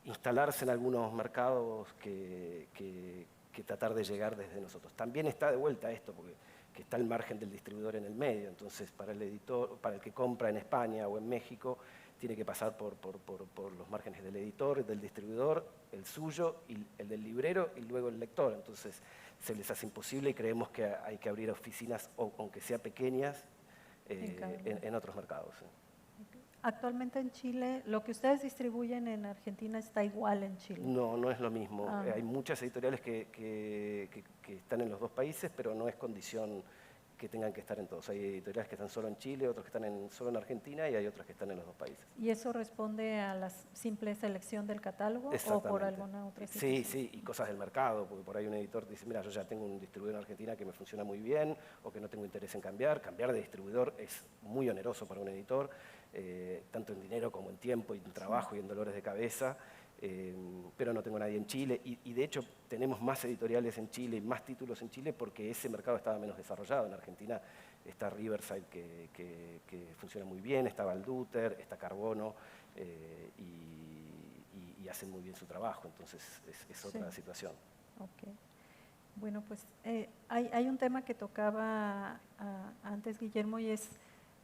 instalarse en algunos mercados que tratar de llegar desde nosotros. También está de vuelta esto, porque que está el margen del distribuidor en el medio. Entonces, para el editor, para el que compra en España o en México, tiene que pasar por los márgenes del editor, del distribuidor, el suyo, y el del librero, y luego el lector. Entonces, se les hace imposible, y creemos que hay que abrir oficinas, aunque sea pequeñas, en otros mercados. Actualmente en Chile, lo que ustedes distribuyen en Argentina está igual en Chile. No es lo mismo. Ah. Hay muchas editoriales que están en los dos países, pero no es condición que tengan que estar en todos. Hay editoriales que están solo en Chile, otros que están solo en Argentina, y hay otras que están en los dos países. ¿Y eso responde a la simple selección del catálogo o por alguna otra situación? Sí, y cosas del mercado, porque por ahí un editor dice, mira, yo ya tengo un distribuidor en Argentina que me funciona muy bien, o que no tengo interés en cambiar. Cambiar de distribuidor es muy oneroso para un editor, tanto en dinero como en tiempo y en trabajo y en dolores de cabeza, pero no tengo nadie en Chile, y de hecho tenemos más editoriales en Chile y más títulos en Chile porque ese mercado estaba menos desarrollado. En Argentina está Riverside, que funciona muy bien, está Valduter, está Carbono, y hacen muy bien su trabajo, entonces es otra situación. Ok. Bueno, pues hay un tema que tocaba antes Guillermo, y es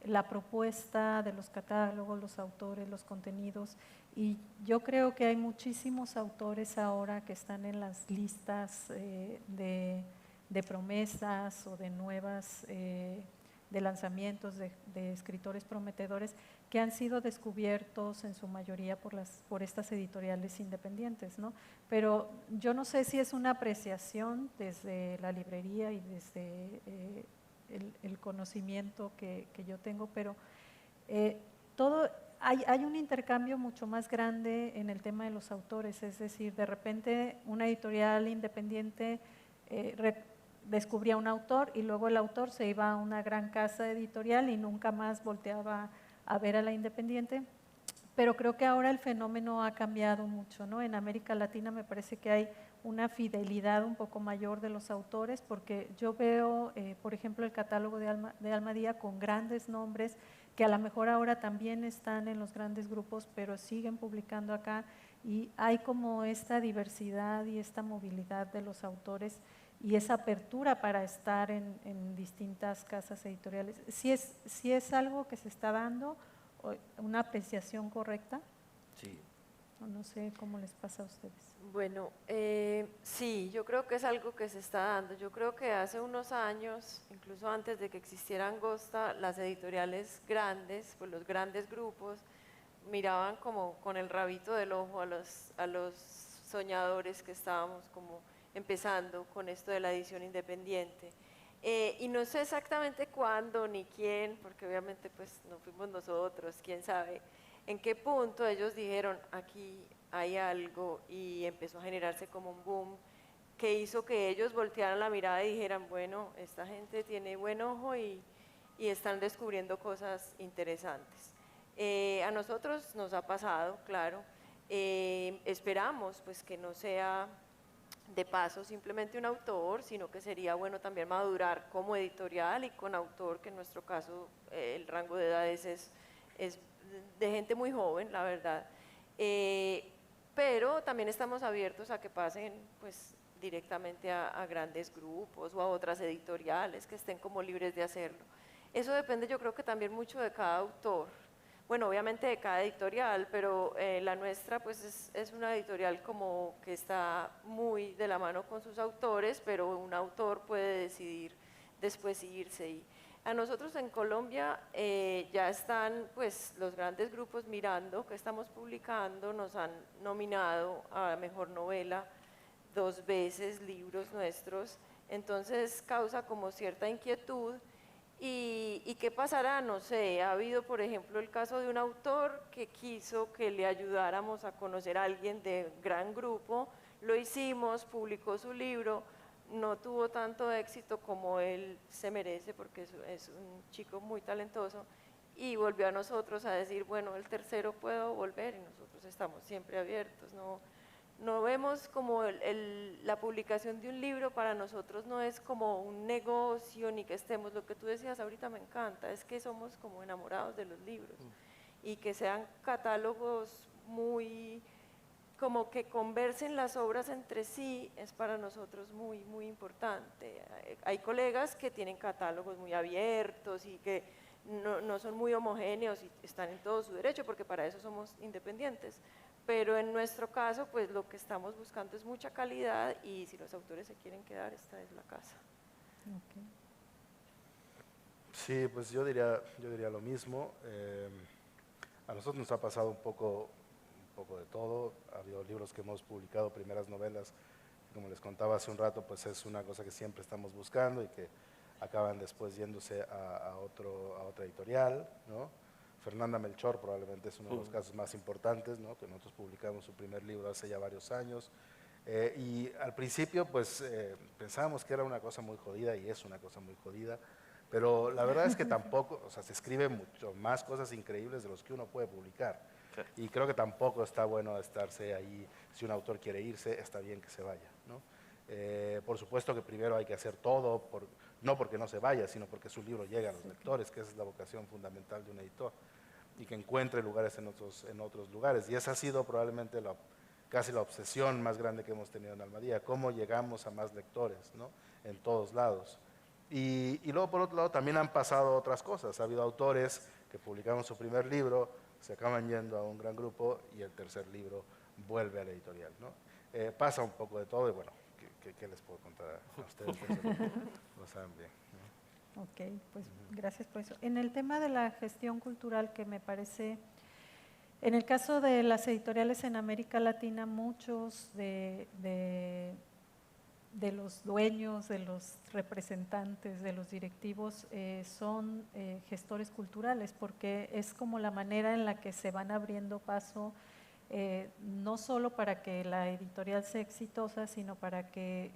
la propuesta de los catálogos, los autores, los contenidos, y yo creo que hay muchísimos autores ahora que están en las listas de promesas o de nuevas, de lanzamientos de escritores prometedores que han sido descubiertos en su mayoría por estas editoriales independientes, ¿no? Pero yo no sé si es una apreciación desde la librería y desde el conocimiento que yo tengo, pero hay un intercambio mucho más grande en el tema de los autores. Es decir, de repente una editorial independiente descubría un autor, y luego el autor se iba a una gran casa editorial y nunca más volteaba a ver a la independiente. Pero creo que ahora el fenómeno ha cambiado mucho, ¿no? En América Latina me parece que hay una fidelidad un poco mayor de los autores, porque yo veo, por ejemplo, el catálogo de Almadía con grandes nombres que a lo mejor ahora también están en los grandes grupos, pero siguen publicando acá, y hay como esta diversidad y esta movilidad de los autores y esa apertura para estar en distintas casas editoriales. ¿Sí es algo que se está dando, una apreciación correcta? Sí. No sé cómo les pasa a ustedes. Bueno, sí, yo creo que es algo que se está dando. Yo creo que hace unos años, incluso antes de que existiera Angosta, las editoriales grandes, pues los grandes grupos, miraban como con el rabito del ojo a los soñadores que estábamos como empezando con esto de la edición independiente. Y no sé exactamente cuándo ni quién, porque obviamente pues no fuimos nosotros, quién sabe en qué punto ellos dijeron aquí hay algo y empezó a generarse como un boom que hizo que ellos voltearan la mirada y dijeran, bueno, esta gente tiene buen ojo y están descubriendo cosas interesantes. A nosotros nos ha pasado, claro, esperamos pues que no sea de paso simplemente un autor, sino que sería bueno también madurar como editorial y con autor, que en nuestro caso el rango de edades es de gente muy joven, la verdad. Pero también estamos abiertos a que pasen pues directamente a grandes grupos o a otras editoriales que estén como libres de hacerlo. Eso depende, yo creo que también mucho de cada autor. Bueno, obviamente de cada editorial, pero la nuestra pues es una editorial como que está muy de la mano con sus autores, pero un autor puede decidir después irse. Y a nosotros en Colombia ya están pues los grandes grupos mirando qué estamos publicando, nos han nominado a Mejor Novela 2 veces, libros nuestros, entonces causa como cierta inquietud. ¿Y qué pasará? No sé, ha habido por ejemplo el caso de un autor que quiso que le ayudáramos a conocer a alguien de gran grupo, lo hicimos, publicó su libro, no tuvo tanto éxito como él se merece porque es un chico muy talentoso y volvió a nosotros a decir, bueno, el tercero puedo volver y nosotros estamos siempre abiertos, no vemos como la publicación de un libro para nosotros no es como un negocio ni que estemos, lo que tú decías ahorita me encanta, es que somos como enamorados de los libros y que sean catálogos muy, como que conversen las obras entre sí es para nosotros muy, muy importante. Hay colegas que tienen catálogos muy abiertos y que no son muy homogéneos y están en todo su derecho porque para eso somos independientes. Pero en nuestro caso, pues lo que estamos buscando es mucha calidad y si los autores se quieren quedar, esta es la casa. Okay. Sí, pues yo diría lo mismo. A nosotros nos ha pasado un poco de todo. Ha habido libros que hemos publicado, primeras novelas, como les contaba hace un rato, pues es una cosa que siempre estamos buscando y que acaban después yéndose a otra editorial, ¿no? Fernanda Melchor probablemente es uno de los casos más importantes, ¿no? Que nosotros publicamos su primer libro hace ya varios años. Y al principio pues pensábamos que era una cosa muy jodida y es una cosa muy jodida, pero la verdad es que tampoco, o sea, se escriben mucho más cosas increíbles de los que uno puede publicar. Y creo que tampoco está bueno estarse ahí, si un autor quiere irse, está bien que se vaya, ¿no? Por supuesto que primero hay que hacer todo, no porque no se vaya, sino porque su libro llegue a los lectores, que esa es la vocación fundamental de un editor, y que encuentre lugares en otros lugares. Y esa ha sido probablemente casi la obsesión más grande que hemos tenido en Almadía, cómo llegamos a más lectores, ¿no? En todos lados. Y luego, por otro lado, también han pasado otras cosas. Ha habido autores que publicaron su primer libro, se acaban yendo a un gran grupo y el tercer libro vuelve a la editorial, ¿no? Pasa un poco de todo y bueno, ¿qué les puedo contar a ustedes? Lo saben bien, ¿no? Ok, pues gracias por eso. En el tema de la gestión cultural, que me parece, en el caso de las editoriales en América Latina, muchos de los dueños, de los representantes, de los directivos son gestores culturales, porque es como la manera en la que se van abriendo paso, no solo para que la editorial sea exitosa, sino para que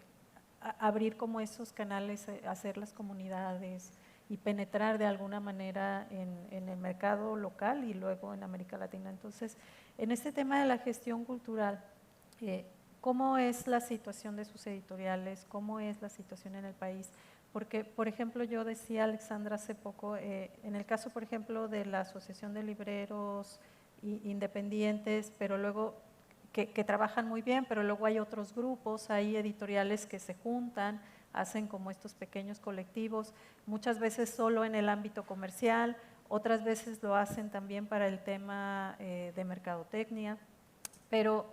abrir como esos canales, hacer las comunidades y penetrar de alguna manera en el mercado local y luego en América Latina. Entonces, en este tema de la gestión cultural, ¿cómo es la situación de sus editoriales? ¿Cómo es la situación en el país? Porque, por ejemplo, yo decía, Alexandra, hace poco, en el caso, por ejemplo, de la Asociación de Libreros Independientes, pero luego que trabajan muy bien, pero luego hay otros grupos, hay editoriales que se juntan, hacen como estos pequeños colectivos, muchas veces solo en el ámbito comercial, otras veces lo hacen también para el tema de mercadotecnia. Pero,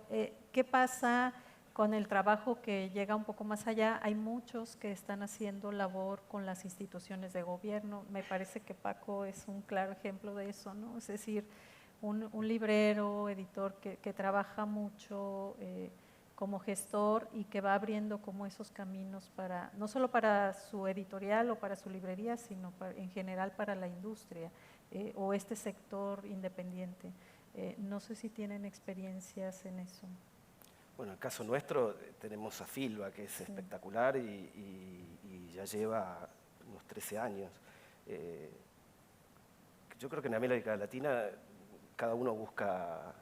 ¿qué pasa con el trabajo que llega un poco más allá? Hay muchos que están haciendo labor con las instituciones de gobierno. Me parece que Paco es un claro ejemplo de eso, ¿no? Es decir, un librero, editor que trabaja mucho como gestor y que va abriendo como esos caminos para, no solo para su editorial o para su librería, sino en general para la industria o este sector independiente. No sé si tienen experiencias en eso. Bueno, en el caso nuestro tenemos a Filba, que es espectacular y ya lleva unos 13 años. Yo creo que en América Latina cada uno busca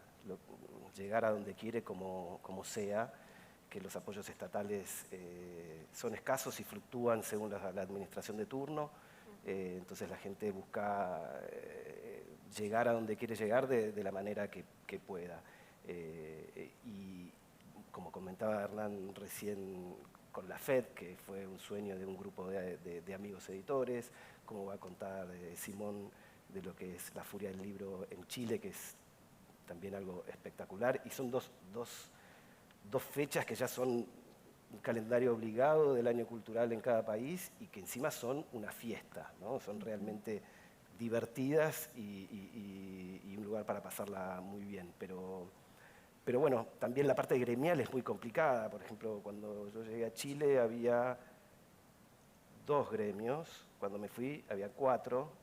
llegar a donde quiere como sea, que los apoyos estatales son escasos y fluctúan según la administración de turno, entonces la gente busca llegar a donde quiere llegar de la manera que pueda. Y como comentaba Hernán recién con la FED, que fue un sueño de un grupo de amigos editores, como va a contar Simón de lo que es La Furia del Libro en Chile, que es también algo espectacular, y son dos fechas que ya son un calendario obligado del año cultural en cada país y que encima son una fiesta, ¿no? Son realmente divertidas y un lugar para pasarla muy bien. Pero bueno, también la parte gremial es muy complicada. Por ejemplo, cuando yo llegué a Chile había 2 gremios, cuando me fui había 4,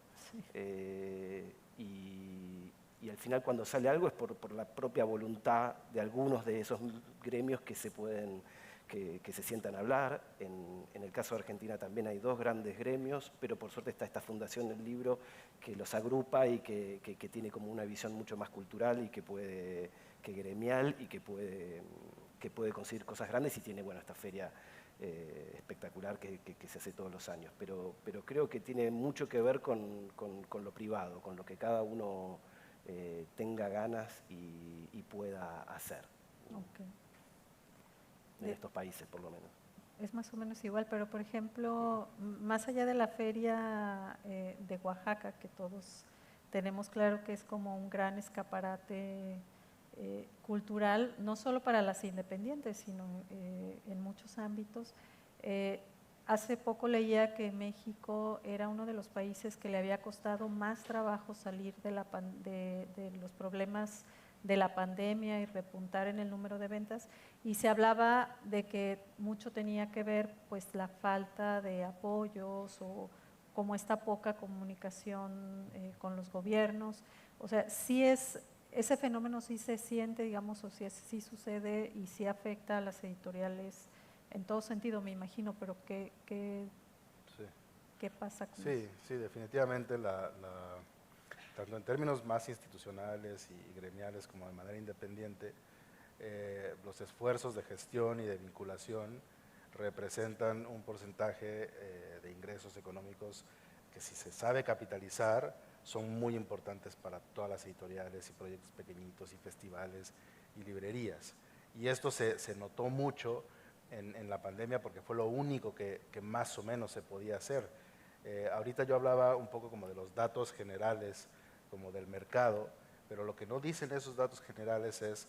y al final cuando sale algo es por la propia voluntad de algunos de esos gremios que se sientan a hablar. En el caso de Argentina también hay 2 grandes gremios, pero por suerte está esta Fundación del Libro que los agrupa y que tiene como una visión mucho más cultural y que gremial y que puede conseguir cosas grandes y tiene, bueno, esta feria espectacular que se hace todos los años. Pero creo que tiene mucho que ver con lo privado, con lo que cada uno tenga ganas y pueda hacer. Okay. En estos países, por lo menos. Es más o menos igual, pero por ejemplo, más allá de la feria de Oaxaca, que todos tenemos claro que es como un gran escaparate cultural, no solo para las independientes, sino en muchos ámbitos. Hace poco leía que México era uno de los países que le había costado más trabajo salir de los problemas de la pandemia y repuntar en el número de ventas, y se hablaba de que mucho tenía que ver pues la falta de apoyos o como esta poca comunicación con los gobiernos. O sea, sí ese fenómeno sí se siente, digamos, o sí sucede y sí afecta a las editoriales en todo sentido, me imagino, pero ¿qué pasa con eso? Sí, definitivamente tanto en términos más institucionales y gremiales como de manera independiente, los esfuerzos de gestión y de vinculación representan un porcentaje de ingresos económicos que, si se sabe capitalizar, son muy importantes para todas las editoriales y proyectos pequeñitos y festivales y librerías. Y esto se notó mucho en la pandemia porque fue lo único que más o menos se podía hacer. Ahorita yo hablaba un poco como de los datos generales, como del mercado, pero lo que no dicen esos datos generales es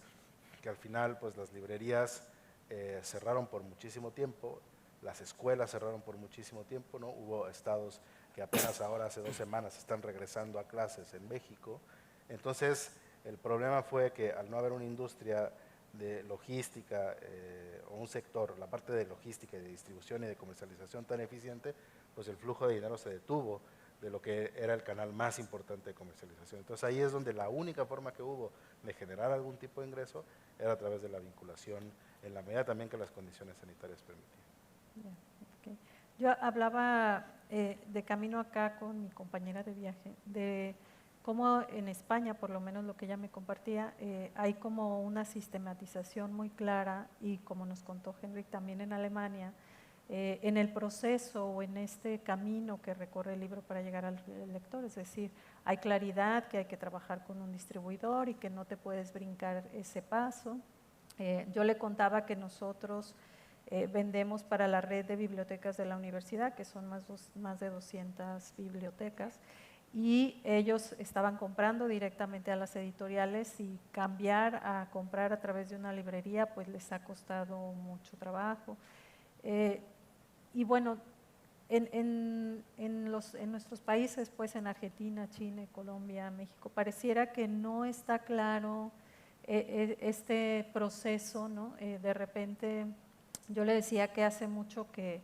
que al final pues las librerías cerraron por muchísimo tiempo, las escuelas cerraron por muchísimo tiempo, ¿no? Hubo estados que apenas ahora hace 2 semanas están regresando a clases en México. Entonces el problema fue que al no haber una industria de logística o un sector, la parte de logística y de distribución y de comercialización tan eficiente, pues el flujo de dinero se detuvo de lo que era el canal más importante de comercialización. Entonces ahí es donde la única forma que hubo de generar algún tipo de ingreso era a través de la vinculación, en la medida también que las condiciones sanitarias permitían. Okay. Yo hablaba de camino acá con mi compañera de viaje, de cómo en España, por lo menos lo que ella me compartía, hay como una sistematización muy clara, y como nos contó Henrik también en Alemania, en el proceso o en este camino que recorre el libro para llegar al lector. Es decir, hay claridad que hay que trabajar con un distribuidor y que no te puedes brincar ese paso. Yo le contaba que nosotros vendemos para la red de bibliotecas de la universidad, que son más de 200 bibliotecas, y ellos estaban comprando directamente a las editoriales, y cambiar a comprar a través de una librería pues les ha costado mucho trabajo. Y bueno, en nuestros países, pues en Argentina, Chile, Colombia, México, pareciera que no está claro este proceso, ¿no? De repente, yo le decía que hace mucho que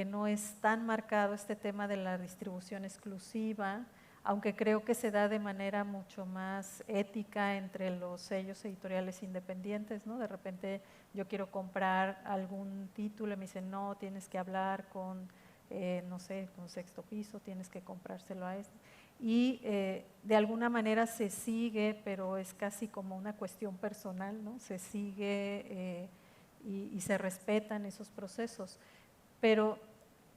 no es tan marcado este tema de la distribución exclusiva, aunque creo que se da de manera mucho más ética entre los sellos editoriales independientes, ¿no? De repente yo quiero comprar algún título y me dicen, no, tienes que hablar con, no sé, con Sexto Piso, tienes que comprárselo a este. Y de alguna manera se sigue, pero es casi como una cuestión personal, ¿no? Se sigue y se respetan esos procesos. Pero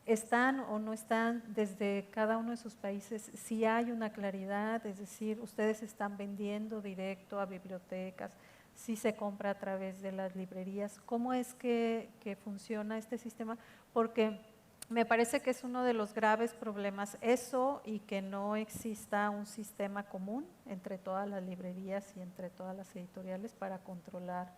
están o no están desde cada uno de sus países, si hay una claridad, es decir, ustedes están vendiendo directo a bibliotecas, si se compra a través de las librerías, ¿cómo es que funciona este sistema? Porque me parece que es uno de los graves problemas eso y que no exista un sistema común entre todas las librerías y entre todas las editoriales para controlar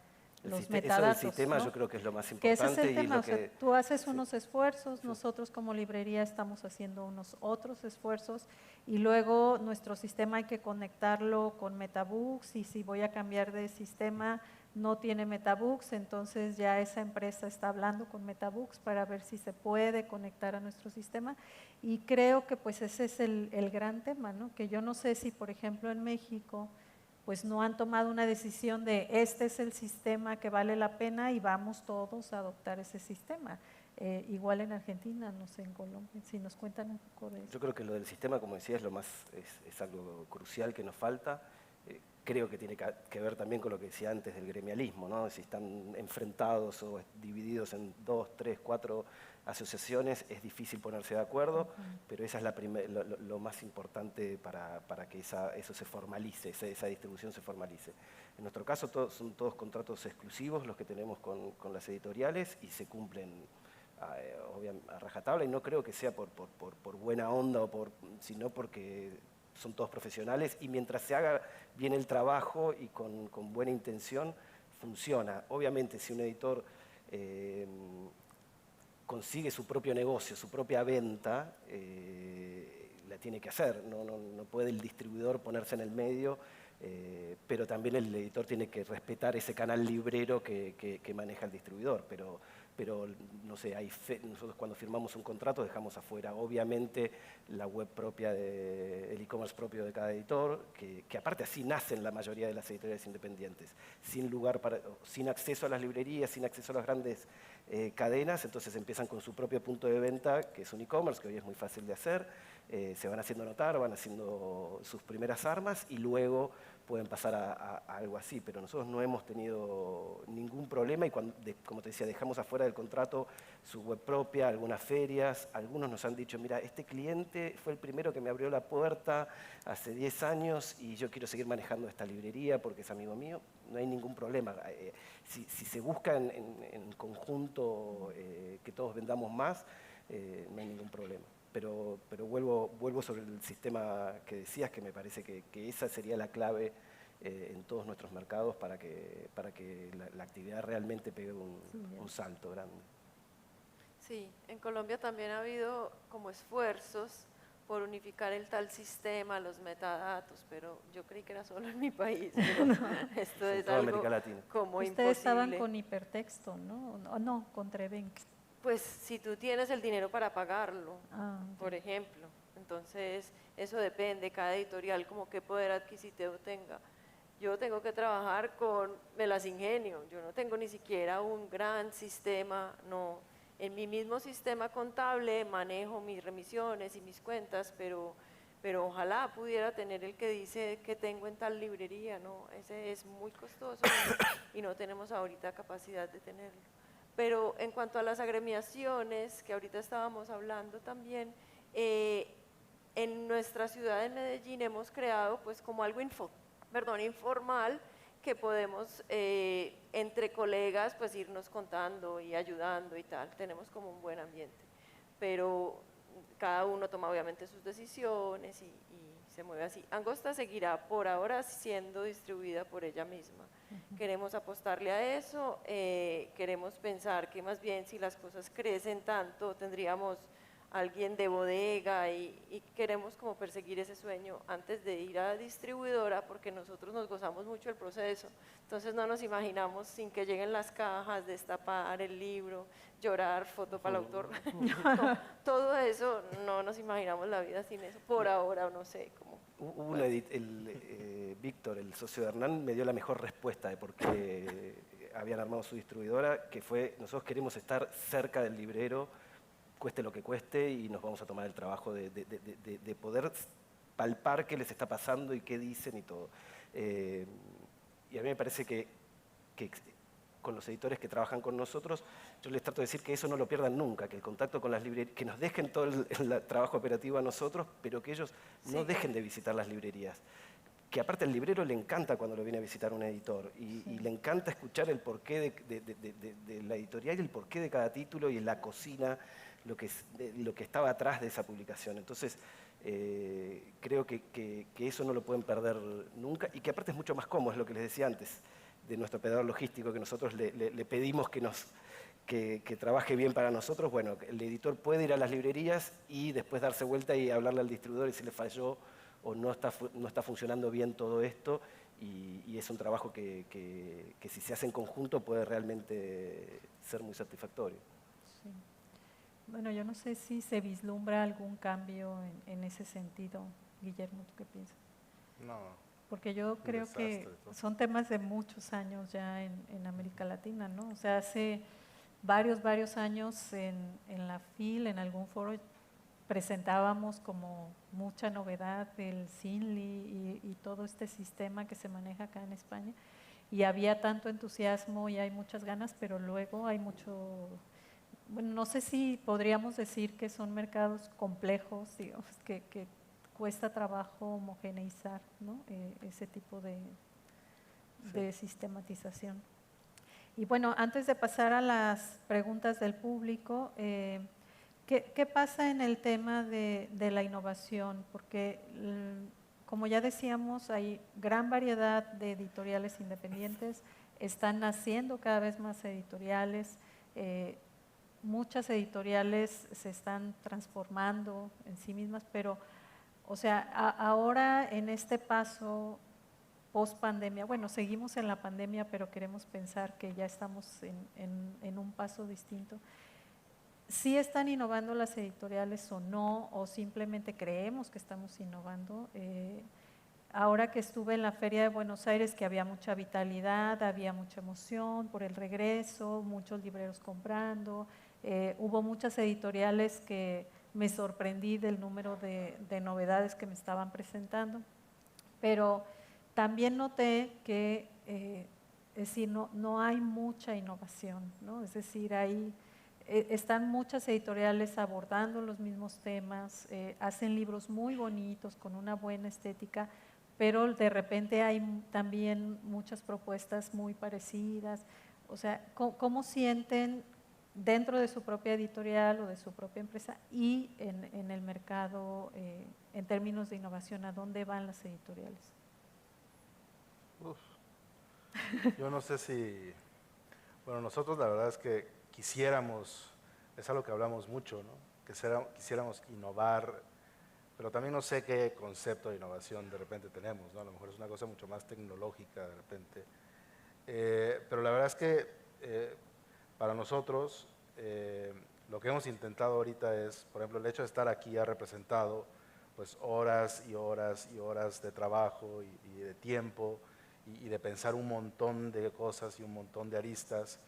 los metadatos. Eso del sistema, ¿no? yo creo que es lo más Que importante. ese es el tema, o sea, tú haces sí. unos esfuerzos, nosotros como librería estamos haciendo unos otros esfuerzos y luego nuestro sistema hay que conectarlo con Metabooks y si voy a cambiar de sistema no tiene Metabooks, entonces ya esa empresa está hablando con Metabooks para ver si se puede conectar a nuestro sistema y creo que pues ese es el gran tema, ¿no? Que yo no sé si por ejemplo en México pues no han tomado una decisión de este es el sistema que vale la pena y vamos todos a adoptar ese sistema. Igual en Argentina, no sé, en Colombia, si nos cuentan un poco de eso. Yo creo que lo del sistema, como decía, es algo crucial que nos falta. Creo que tiene que ver también con lo que decía antes del gremialismo, ¿no? Si están enfrentados o divididos en 2, 3, 4 asociaciones, es difícil ponerse de acuerdo, pero esa es lo más importante para que eso se formalice, esa distribución se formalice. En nuestro caso son todos contratos exclusivos los que tenemos con las editoriales y se cumplen a rajatabla y no creo que sea por buena onda sino porque son todos profesionales y mientras se haga bien el trabajo y con buena intención, funciona. Obviamente, si un editor consigue su propio negocio, su propia venta, la tiene que hacer. No puede el distribuidor ponerse en el medio, pero también el editor tiene que respetar ese canal librero que maneja el distribuidor. Pero no sé, nosotros cuando firmamos un contrato dejamos afuera obviamente la web propia, el e-commerce propio de cada editor, que aparte así nacen la mayoría de las editoriales independientes, sin acceso a las librerías, sin acceso a las grandes cadenas, entonces empiezan con su propio punto de venta, que es un e-commerce, que hoy es muy fácil de hacer, se van haciendo notar, van haciendo sus primeras armas y luego pueden pasar a algo así, pero nosotros no hemos tenido ningún problema y como te decía, dejamos afuera del contrato su web propia, algunas ferias, algunos nos han dicho, mira, este cliente fue el primero que me abrió la puerta hace 10 años y yo quiero seguir manejando esta librería porque es amigo mío, no hay ningún problema. Si se busca en conjunto que todos vendamos más, no hay ningún problema. Pero vuelvo sobre el sistema que decías, que me parece que esa sería la clave en todos nuestros mercados para que la actividad realmente pegue un salto grande. Sí, en Colombia también ha habido como esfuerzos por unificar el tal sistema, los metadatos, pero yo creí que era solo en mi país. Pero esto es toda algo América Latina. como Ustedes imposible. estaban con hipertexto, ¿no? No, con Trevenc. Pues si tú tienes el dinero para pagarlo, Ok. por ejemplo. Entonces, eso depende, cada editorial como qué poder adquisitivo tenga. Yo tengo que trabajar me las ingenio, yo no tengo ni siquiera un gran sistema, no. En mi mismo sistema contable manejo mis remisiones y mis cuentas, pero ojalá pudiera tener el que dice que tengo en tal librería, ¿no? Ese es muy costoso y no tenemos ahorita capacidad de tenerlo. Pero en cuanto a las agremiaciones, que ahorita estábamos hablando también, en nuestra ciudad de Medellín hemos creado pues como algo informal que podemos entre colegas pues irnos contando y ayudando y tal, tenemos como un buen ambiente, pero cada uno toma obviamente sus decisiones y se mueve así. Angosta seguirá por ahora siendo distribuida por ella misma. Queremos apostarle a eso, queremos pensar que más bien si las cosas crecen tanto tendríamos alguien de bodega y queremos como perseguir ese sueño antes de ir a distribuidora, porque nosotros nos gozamos mucho el proceso. Entonces no nos imaginamos sin que lleguen las cajas, destapar el libro, llorar, foto para el autor. Todo eso, no nos imaginamos la vida sin eso, por ahora, no sé cómo. Víctor, el socio de Hernán, me dio la mejor respuesta de por qué habían armado su distribuidora, que fue: nosotros queremos estar cerca del librero, cueste lo que cueste, y nos vamos a tomar el trabajo de poder palpar qué les está pasando y qué dicen y todo. Y a mí me parece que con los editores que trabajan con nosotros, yo les trato de decir que eso no lo pierdan nunca, que el contacto con las librerías, que nos dejen todo el trabajo operativo a nosotros, pero que ellos no dejen de visitar las librerías. Que aparte al librero le encanta cuando lo viene a visitar un editor y le encanta escuchar el porqué de la editorial y el porqué de cada título y en la cocina, lo que estaba atrás de esa publicación. Entonces, creo que eso no lo pueden perder nunca, y que aparte es mucho más cómodo, es lo que les decía antes, de nuestro operador logístico, que nosotros le pedimos que trabaje bien para nosotros. Bueno, el editor puede ir a las librerías y después darse vuelta y hablarle al distribuidor y si le falló o no está funcionando bien todo esto, y es un trabajo que si se hace en conjunto puede realmente ser muy satisfactorio. Sí. Bueno, yo no sé si se vislumbra algún cambio en ese sentido. Guillermo, ¿tú qué piensas? No. Porque yo creo que son temas de muchos años ya en América Latina, ¿no? O sea, hace varios años en la FIL, en algún foro, presentábamos como mucha novedad del CINLI y todo este sistema que se maneja acá en España, y había tanto entusiasmo y hay muchas ganas, pero luego hay mucho, bueno, no sé si podríamos decir que son mercados complejos, digamos, que cuesta trabajo homogeneizar, ¿no? Ese tipo de sistematización. Y bueno, antes de pasar a las preguntas del público, ¿qué pasa en el tema de la innovación? Porque, como ya decíamos, hay gran variedad de editoriales independientes, están naciendo cada vez más editoriales, muchas editoriales se están transformando en sí mismas, pero, o sea, ahora en este paso post pandemia, bueno, seguimos en la pandemia, pero queremos pensar que ya estamos en un paso distinto. ¿Sí están innovando las editoriales o no? ¿O simplemente creemos que estamos innovando? Ahora que estuve en la Feria de Buenos Aires, que había mucha vitalidad, había mucha emoción por el regreso, muchos libreros comprando, hubo muchas editoriales que me sorprendí del número de novedades que me estaban presentando, pero también noté que es decir, no hay mucha innovación, ¿no? Es decir, están muchas editoriales abordando los mismos temas, hacen libros muy bonitos con una buena estética, pero de repente hay también muchas propuestas muy parecidas. O sea, ¿cómo sienten dentro de su propia editorial o de su propia empresa y en el mercado en términos de innovación? ¿A dónde van las editoriales? Yo no sé si, bueno, nosotros la verdad es que quisiéramos, es algo que hablamos mucho, ¿no? Quisiéramos innovar, pero también no sé qué concepto de innovación de repente tenemos, ¿no? A lo mejor es una cosa mucho más tecnológica de repente, pero la verdad es que para nosotros lo que hemos intentado ahorita es, por ejemplo, el hecho de estar aquí ha representado pues horas y horas y horas de trabajo y de tiempo, y de pensar un montón de cosas y un montón de aristas,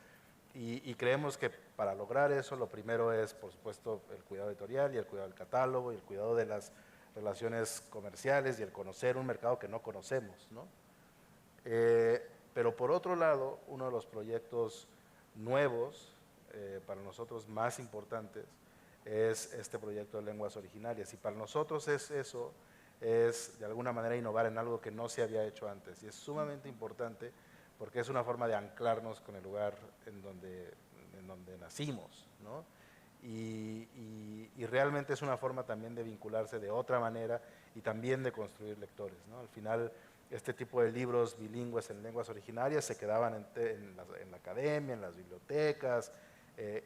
y creemos que para lograr eso lo primero es, por supuesto, el cuidado editorial y el cuidado del catálogo y el cuidado de las relaciones comerciales y el conocer un mercado que no conocemos, ¿no? Pero por otro lado, uno de los proyectos nuevos, para nosotros más importantes, es este proyecto de lenguas originarias, y para nosotros eso es de alguna manera innovar en algo que no se había hecho antes, y es sumamente importante porque es una forma de anclarnos con el lugar en donde nacimos, ¿no? Y realmente es una forma también de vincularse de otra manera y también de construir lectores, ¿no? Al final, este tipo de libros bilingües en lenguas originarias se quedaban en la academia, en las bibliotecas,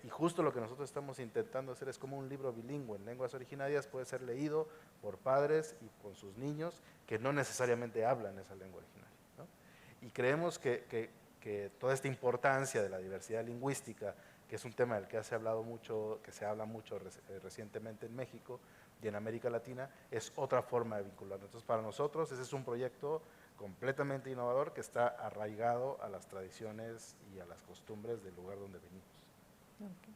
Y justo lo que nosotros estamos intentando hacer es como un libro bilingüe en lenguas originarias, puede ser leído por padres y con sus niños que no necesariamente hablan esa lengua originaria, ¿no? Y creemos que toda esta importancia de la diversidad lingüística, que es un tema del que se habla mucho recientemente en México y en América Latina, es otra forma de vincularlo. Entonces, para nosotros ese es un proyecto completamente innovador que está arraigado a las tradiciones y a las costumbres del lugar donde venimos. Ok.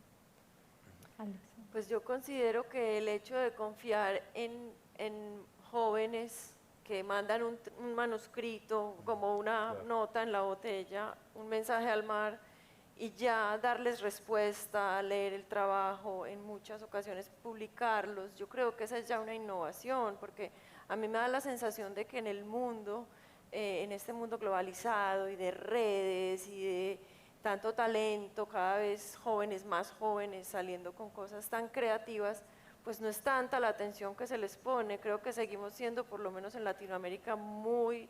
Alex. Pues yo considero que el hecho de confiar en jóvenes que mandan un manuscrito como una Claro. nota en la botella, un mensaje al mar, y ya darles respuesta, leer el trabajo, en muchas ocasiones publicarlos, yo creo que esa es ya una innovación, porque a mí me da la sensación de que en el mundo, en este mundo globalizado y de redes y de tanto talento, cada vez jóvenes, más jóvenes, saliendo con cosas tan creativas, pues no es tanta la atención que se les pone. Creo que seguimos siendo, por lo menos en Latinoamérica, muy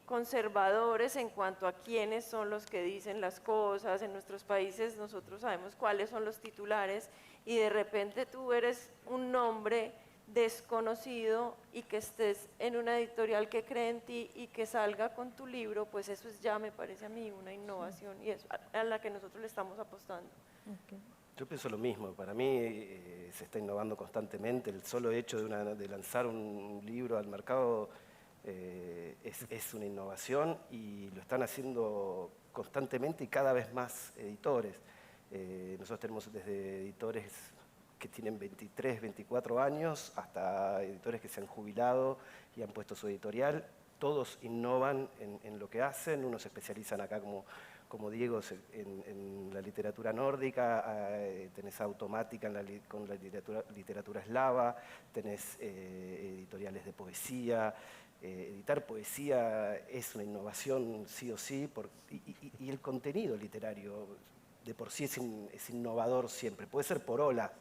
conservadores en cuanto a quiénes son los que dicen las cosas. En nuestros países nosotros sabemos cuáles son los titulares y de repente tú eres un nombre desconocido y que estés en una editorial que cree en ti y que salga con tu libro, pues eso es ya, me parece a mí, una innovación y es a la que nosotros le estamos apostando. Okay. Yo pienso lo mismo, para mí se está innovando constantemente, el solo hecho de lanzar un libro al mercado es una innovación y lo están haciendo constantemente y cada vez más editores. Nosotros tenemos desde editores que tienen 23, 24 años hasta editores que se han jubilado y han puesto su editorial. Todos innovan en lo que hacen, unos se especializan acá como Diego en la literatura nórdica, tenés Automática con la literatura eslava, tenés editoriales de poesía. Editar poesía es una innovación sí o sí, y el contenido literario de por sí es innovador siempre, puede ser por olas,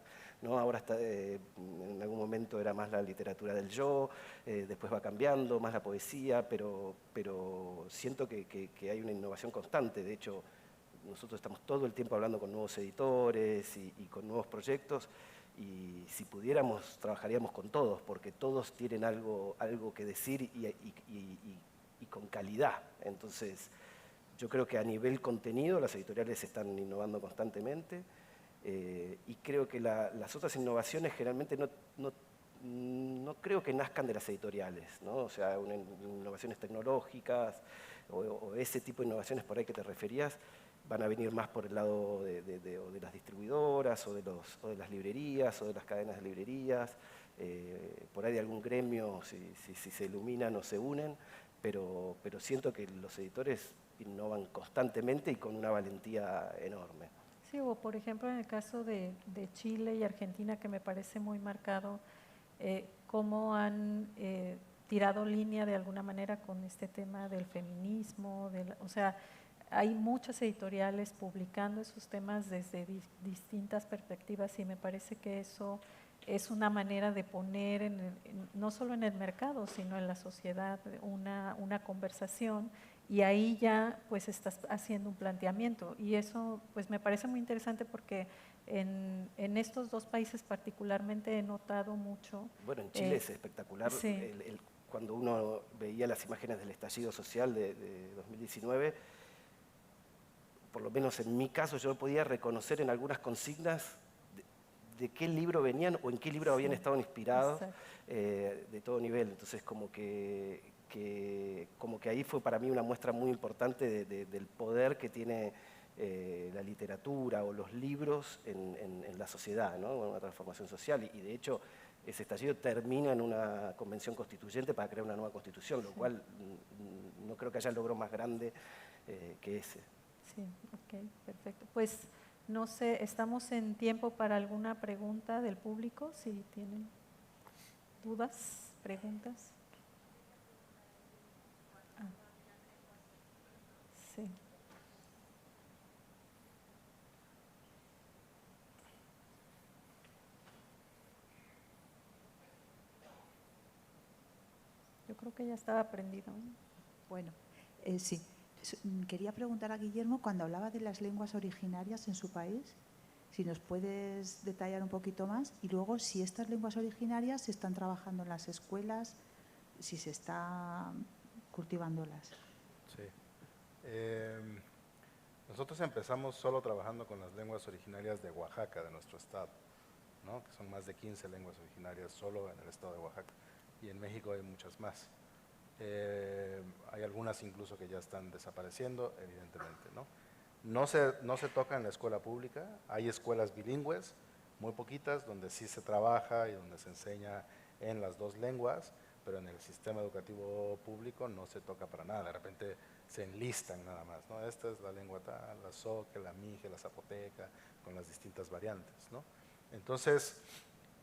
¿no? Ahora en algún momento era más la literatura del yo, después va cambiando, más la poesía, pero siento que hay una innovación constante. De hecho, nosotros estamos todo el tiempo hablando con nuevos editores y con nuevos proyectos, y si pudiéramos, trabajaríamos con todos, porque todos tienen algo que decir y con calidad. Entonces, yo creo que a nivel contenido las editoriales están innovando constantemente. Y creo que las otras innovaciones generalmente no creo que nazcan de las editoriales, ¿no? O sea, innovaciones tecnológicas o ese tipo de innovaciones por ahí que te referías van a venir más por el lado de las distribuidoras o de las librerías o de las cadenas de librerías, por ahí de algún gremio si se iluminan o se unen, pero siento que los editores innovan constantemente y con una valentía enorme. Sí, o por ejemplo en el caso de Chile y Argentina, que me parece muy marcado, cómo han tirado línea de alguna manera con este tema del feminismo, o sea, hay muchas editoriales publicando esos temas desde distintas perspectivas y me parece que eso es una manera de poner no solo en el mercado, sino en la sociedad una conversación. Y ahí ya pues estás haciendo un planteamiento y eso pues me parece muy interesante porque en estos dos países particularmente he notado mucho. Bueno, en Chile es espectacular. Sí. Cuando uno veía las imágenes del estallido social de 2019, por lo menos en mi caso yo podía reconocer en algunas consignas de qué libro venían o en qué libro habían estado inspirados, de todo nivel. Entonces como que ahí fue para mí una muestra muy importante del poder que tiene la literatura o los libros en la sociedad, ¿no? Una transformación social. Y de hecho ese estallido termina en una convención constituyente para crear una nueva constitución, lo cual no creo que haya logro más grande que ese. Sí, ok, perfecto. Pues no sé, estamos en tiempo para alguna pregunta del público, si tienen dudas, preguntas. Sí. Yo creo que ya estaba aprendido. Bueno, sí. quería preguntar a Guillermo, cuando hablaba de las lenguas originarias en su país, si nos puedes detallar un poquito más, y luego si estas lenguas originarias se están trabajando en las escuelas, si se está cultivándolas. Sí. Nosotros empezamos solo trabajando con las lenguas originarias de Oaxaca, de nuestro estado, ¿no? Que son más de 15 lenguas originarias solo en el estado de Oaxaca, y en México hay muchas más. Hay algunas incluso que ya están desapareciendo, evidentemente, ¿no? No se toca en la escuela pública, hay escuelas bilingües, muy poquitas, donde sí se trabaja y donde se enseña en las dos lenguas, pero en el sistema educativo público no se toca para nada, de repente se enlistan nada más, ¿no? Esta es la lengua tal, la zoque, la mije, la zapoteca, con las distintas variantes, ¿no? Entonces,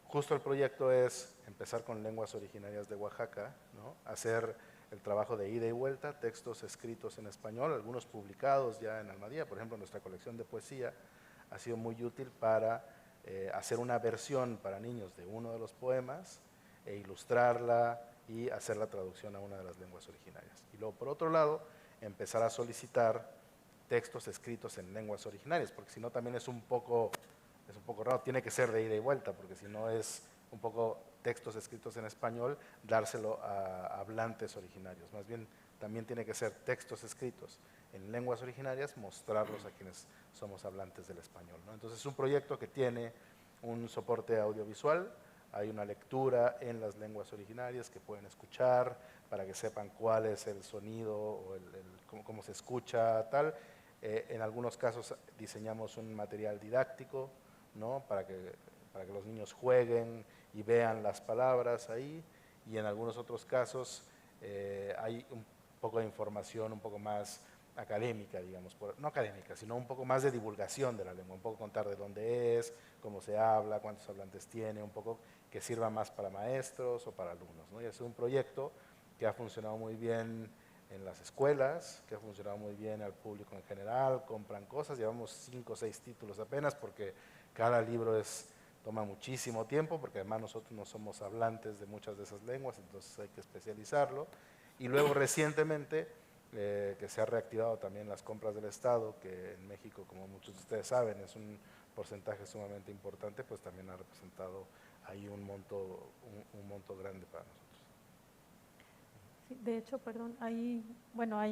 justo el proyecto es empezar con lenguas originarias de Oaxaca, ¿no? Hacer el trabajo de ida y vuelta, textos escritos en español, algunos publicados ya en Almadía, por ejemplo, nuestra colección de poesía ha sido muy útil para hacer una versión para niños de uno de los poemas e ilustrarla y hacer la traducción a una de las lenguas originarias. Y luego, por otro lado, empezar a solicitar textos escritos en lenguas originarias, porque si no también es un poco raro, tiene que ser de ida y vuelta, porque si no es un poco textos escritos en español, dárselo a hablantes originarios. Más bien, también tiene que ser textos escritos en lenguas originarias, mostrarlos a quienes somos hablantes del español, ¿no? Entonces es un proyecto que tiene un soporte audiovisual, hay una lectura en las lenguas originarias que pueden escuchar para que sepan cuál es el sonido o cómo se escucha, tal. En algunos casos diseñamos un material didáctico, ¿no? Para que los niños jueguen y vean las palabras ahí, y en algunos otros casos hay un poco de información un poco más académica, digamos, no académica, sino un poco más de divulgación de la lengua, un poco contar de dónde es, cómo se habla, cuántos hablantes tiene, un poco que sirva más para maestros o para alumnos, ¿no? Y es un proyecto que ha funcionado muy bien en las escuelas, que ha funcionado muy bien al público en general, compran cosas, llevamos 5 o 6 títulos apenas, porque cada libro toma muchísimo tiempo, porque además nosotros no somos hablantes de muchas de esas lenguas, entonces hay que especializarlo. Y luego recientemente, que se ha reactivado también las compras del Estado, que en México, como muchos de ustedes saben, es un porcentaje sumamente importante, pues también ha representado ahí un monto grande para nosotros. Sí, de hecho, perdón, hay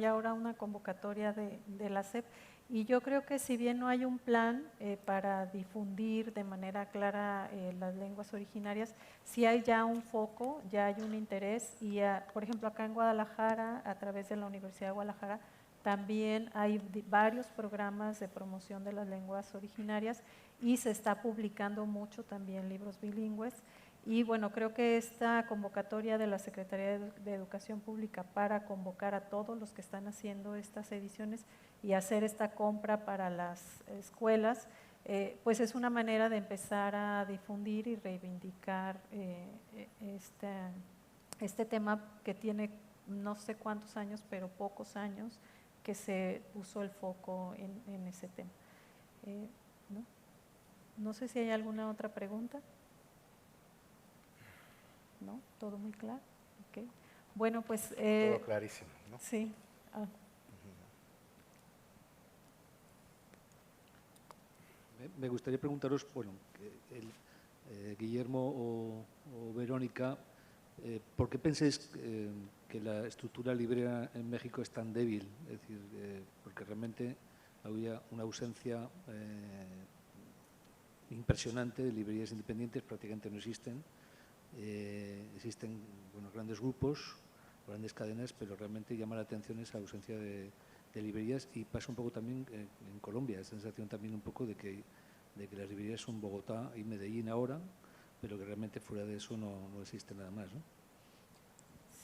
ahora una convocatoria de la SEP, y yo creo que si bien no hay un plan para difundir de manera clara las lenguas originarias, sí hay ya un foco, ya hay un interés, y por ejemplo acá en Guadalajara, a través de la Universidad de Guadalajara, también hay varios programas de promoción de las lenguas originarias, y se está publicando mucho también libros bilingües. Y bueno, creo que esta convocatoria de la Secretaría de Educación Pública para convocar a todos los que están haciendo estas ediciones y hacer esta compra para las escuelas, pues es una manera de empezar a difundir y reivindicar este tema que tiene no sé cuántos años, pero pocos años que se puso el foco en ese tema. ¿No? No sé si hay alguna otra pregunta. ¿No? ¿Todo muy claro? Okay. Bueno, pues… todo clarísimo, ¿no? Sí. Me gustaría preguntaros, bueno, Guillermo o Verónica, ¿por qué pensáis que la estructura librera en México es tan débil? Es decir, porque realmente había una ausencia impresionante de librerías independientes, prácticamente no existen. Existen grandes grupos, grandes cadenas, pero realmente llama la atención esa ausencia de librerías, y pasa un poco también en Colombia, esa sensación también un poco de que las librerías son Bogotá y Medellín ahora, pero que realmente fuera de eso no existe nada más, ¿no?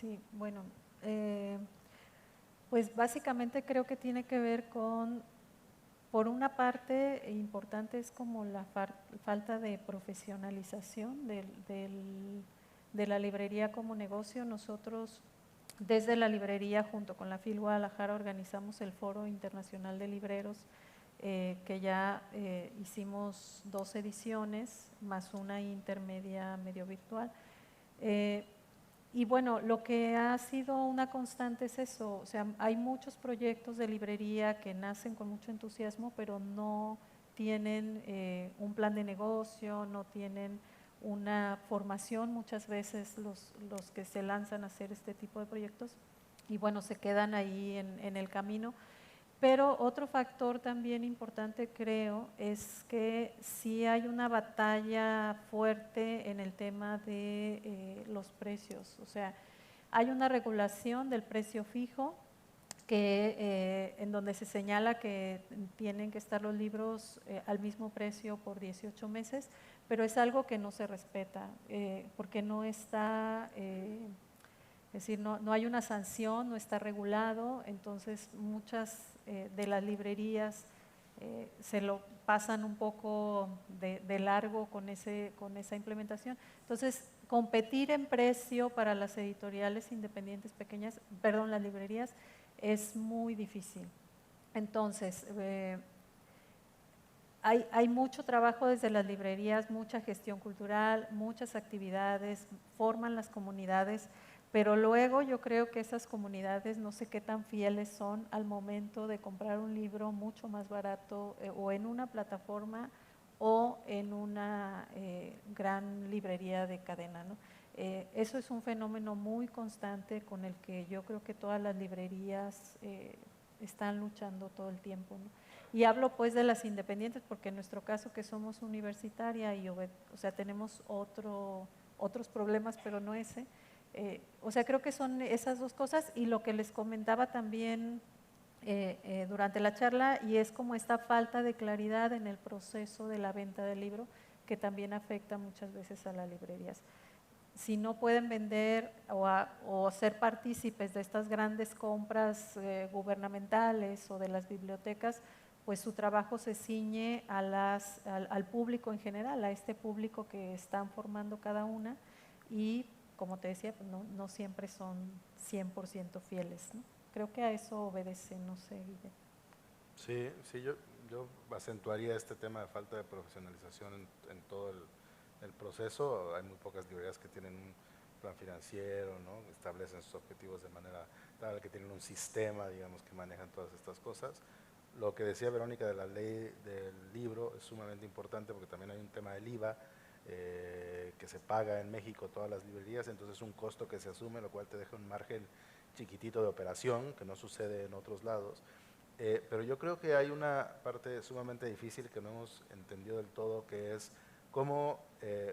Sí, bueno, pues básicamente creo que tiene que ver con… Por una parte importante es como la falta de profesionalización de la librería como negocio. Nosotros desde la librería junto con la FIL Guadalajara organizamos el Foro Internacional de Libreros, que ya hicimos 2 ediciones más una intermedia medio virtual. Y bueno, lo que ha sido una constante es eso, o sea, hay muchos proyectos de librería que nacen con mucho entusiasmo, pero no tienen un plan de negocio, no tienen una formación muchas veces los que se lanzan a hacer este tipo de proyectos y bueno, se quedan ahí en el camino. Pero otro factor también importante creo es que sí hay una batalla fuerte en el tema de los precios, o sea, hay una regulación del precio fijo en donde se señala que tienen que estar los libros al mismo precio por 18 meses, pero es algo que no se respeta porque no está, es decir, no hay una sanción, no está regulado, entonces muchas de las librerías se lo pasan un poco de largo con esa implementación. Entonces, competir en precio para las editoriales independientes pequeñas, perdón, las librerías, es muy difícil. Entonces, hay mucho trabajo desde las librerías, mucha gestión cultural, muchas actividades, forman las comunidades, pero luego yo creo que esas comunidades no sé qué tan fieles son al momento de comprar un libro mucho más barato o en una plataforma o en una gran librería de cadena, ¿no? Eso es un fenómeno muy constante con el que yo creo que todas las librerías están luchando todo el tiempo, ¿no? Y hablo pues de las independientes porque en nuestro caso que somos universitaria y o sea, tenemos otros problemas, pero no ese. O sea, creo que son esas dos cosas y lo que les comentaba también durante la charla y es como esta falta de claridad en el proceso de la venta del libro que también afecta muchas veces a las librerías. Si no pueden vender o ser partícipes de estas grandes compras gubernamentales o de las bibliotecas, pues su trabajo se ciñe al público en general, a este público que están formando cada una y, como te decía, pues no siempre son 100% fieles, ¿no? Creo que a eso obedece, no sé, Guillermo. Sí, yo acentuaría este tema de falta de profesionalización en todo el proceso. Hay muy pocas librerías que tienen un plan financiero, ¿no? Establecen sus objetivos de manera tal, que tienen un sistema, digamos, que manejan todas estas cosas. Lo que decía Verónica de la ley del libro es sumamente importante porque también hay un tema del IVA que se paga en México todas las librerías, entonces es un costo que se asume, lo cual te deja un margen chiquitito de operación que no sucede en otros lados. Pero yo creo que hay una parte sumamente difícil que no hemos entendido del todo, que es cómo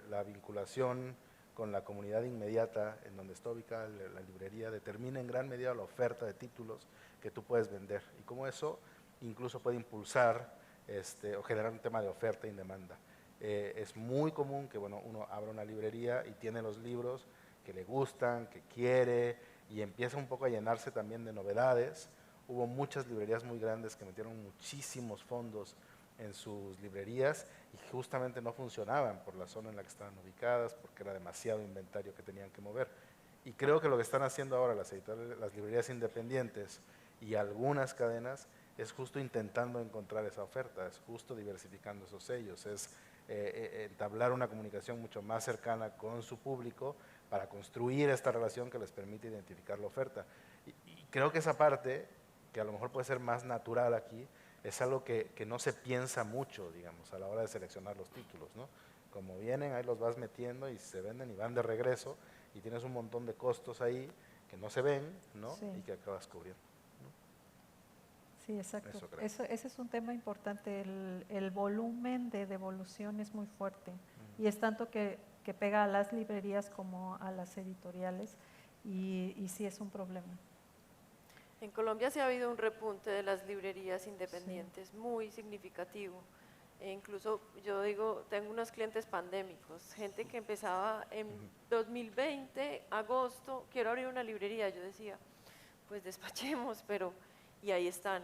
la vinculación con la comunidad inmediata en donde está ubicada la librería determina en gran medida la oferta de títulos que tú puedes vender y cómo eso incluso puede impulsar o generar un tema de oferta y demanda. Es muy común que uno abra una librería y tiene los libros que le gustan, que quiere y empieza un poco a llenarse también de novedades. Hubo muchas librerías muy grandes que metieron muchísimos fondos en sus librerías y justamente no funcionaban por la zona en la que estaban ubicadas, porque era demasiado inventario que tenían que mover. Y creo que lo que están haciendo ahora las librerías independientes y algunas cadenas es justo intentando encontrar esa oferta, es justo diversificando esos sellos, es entablar una comunicación mucho más cercana con su público para construir esta relación que les permite identificar la oferta. Y creo que esa parte, que a lo mejor puede ser más natural aquí, es algo que no se piensa mucho, digamos, a la hora de seleccionar los títulos, ¿no? Como vienen, ahí los vas metiendo y se venden y van de regreso y tienes un montón de costos ahí que no se ven, ¿no? Sí. Y que acabas cubriendo, ¿no? Sí, exacto. Ese es un tema importante, el volumen de devolución es muy fuerte y es tanto que pega a las librerías como a las editoriales y sí es un problema. En Colombia sí ha habido un repunte de las librerías independientes muy significativo. E incluso yo digo, tengo unos clientes pandémicos, gente que empezaba en 2020, agosto, quiero abrir una librería. Yo decía, pues despachemos, y ahí están.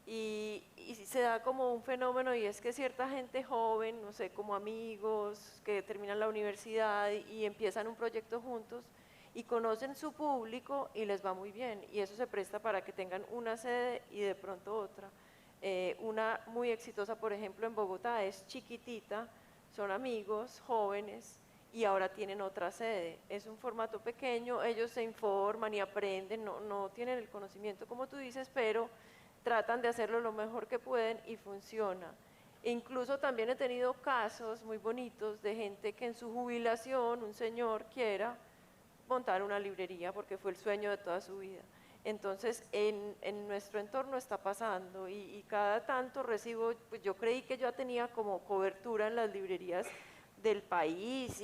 Y se da como un fenómeno y es que cierta gente joven, no sé, como amigos que terminan la universidad y empiezan un proyecto juntos, y conocen su público y les va muy bien y eso se presta para que tengan una sede y de pronto otra. Una muy exitosa, por ejemplo, en Bogotá es chiquitita, son amigos, jóvenes y ahora tienen otra sede. Es un formato pequeño, ellos se informan y aprenden, no tienen el conocimiento como tú dices, pero tratan de hacerlo lo mejor que pueden y funciona. E incluso también he tenido casos muy bonitos de gente que en su jubilación, un señor quiera montar una librería porque fue el sueño de toda su vida. Entonces, en nuestro entorno está pasando y cada tanto recibo, pues yo creí que yo ya tenía como cobertura en las librerías del país,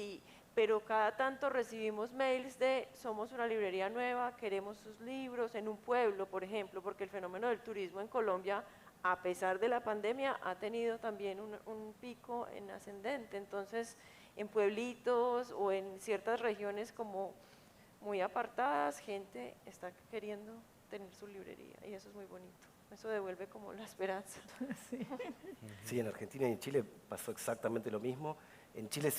pero cada tanto recibimos mails de somos una librería nueva, queremos sus libros en un pueblo, por ejemplo, porque el fenómeno del turismo en Colombia, a pesar de la pandemia, ha tenido también un pico en ascendente. Entonces, en pueblitos o en ciertas regiones como muy apartadas, gente está queriendo tener su librería y eso es muy bonito. Eso devuelve como la esperanza. Sí, en Argentina y en Chile pasó exactamente lo mismo. En Chile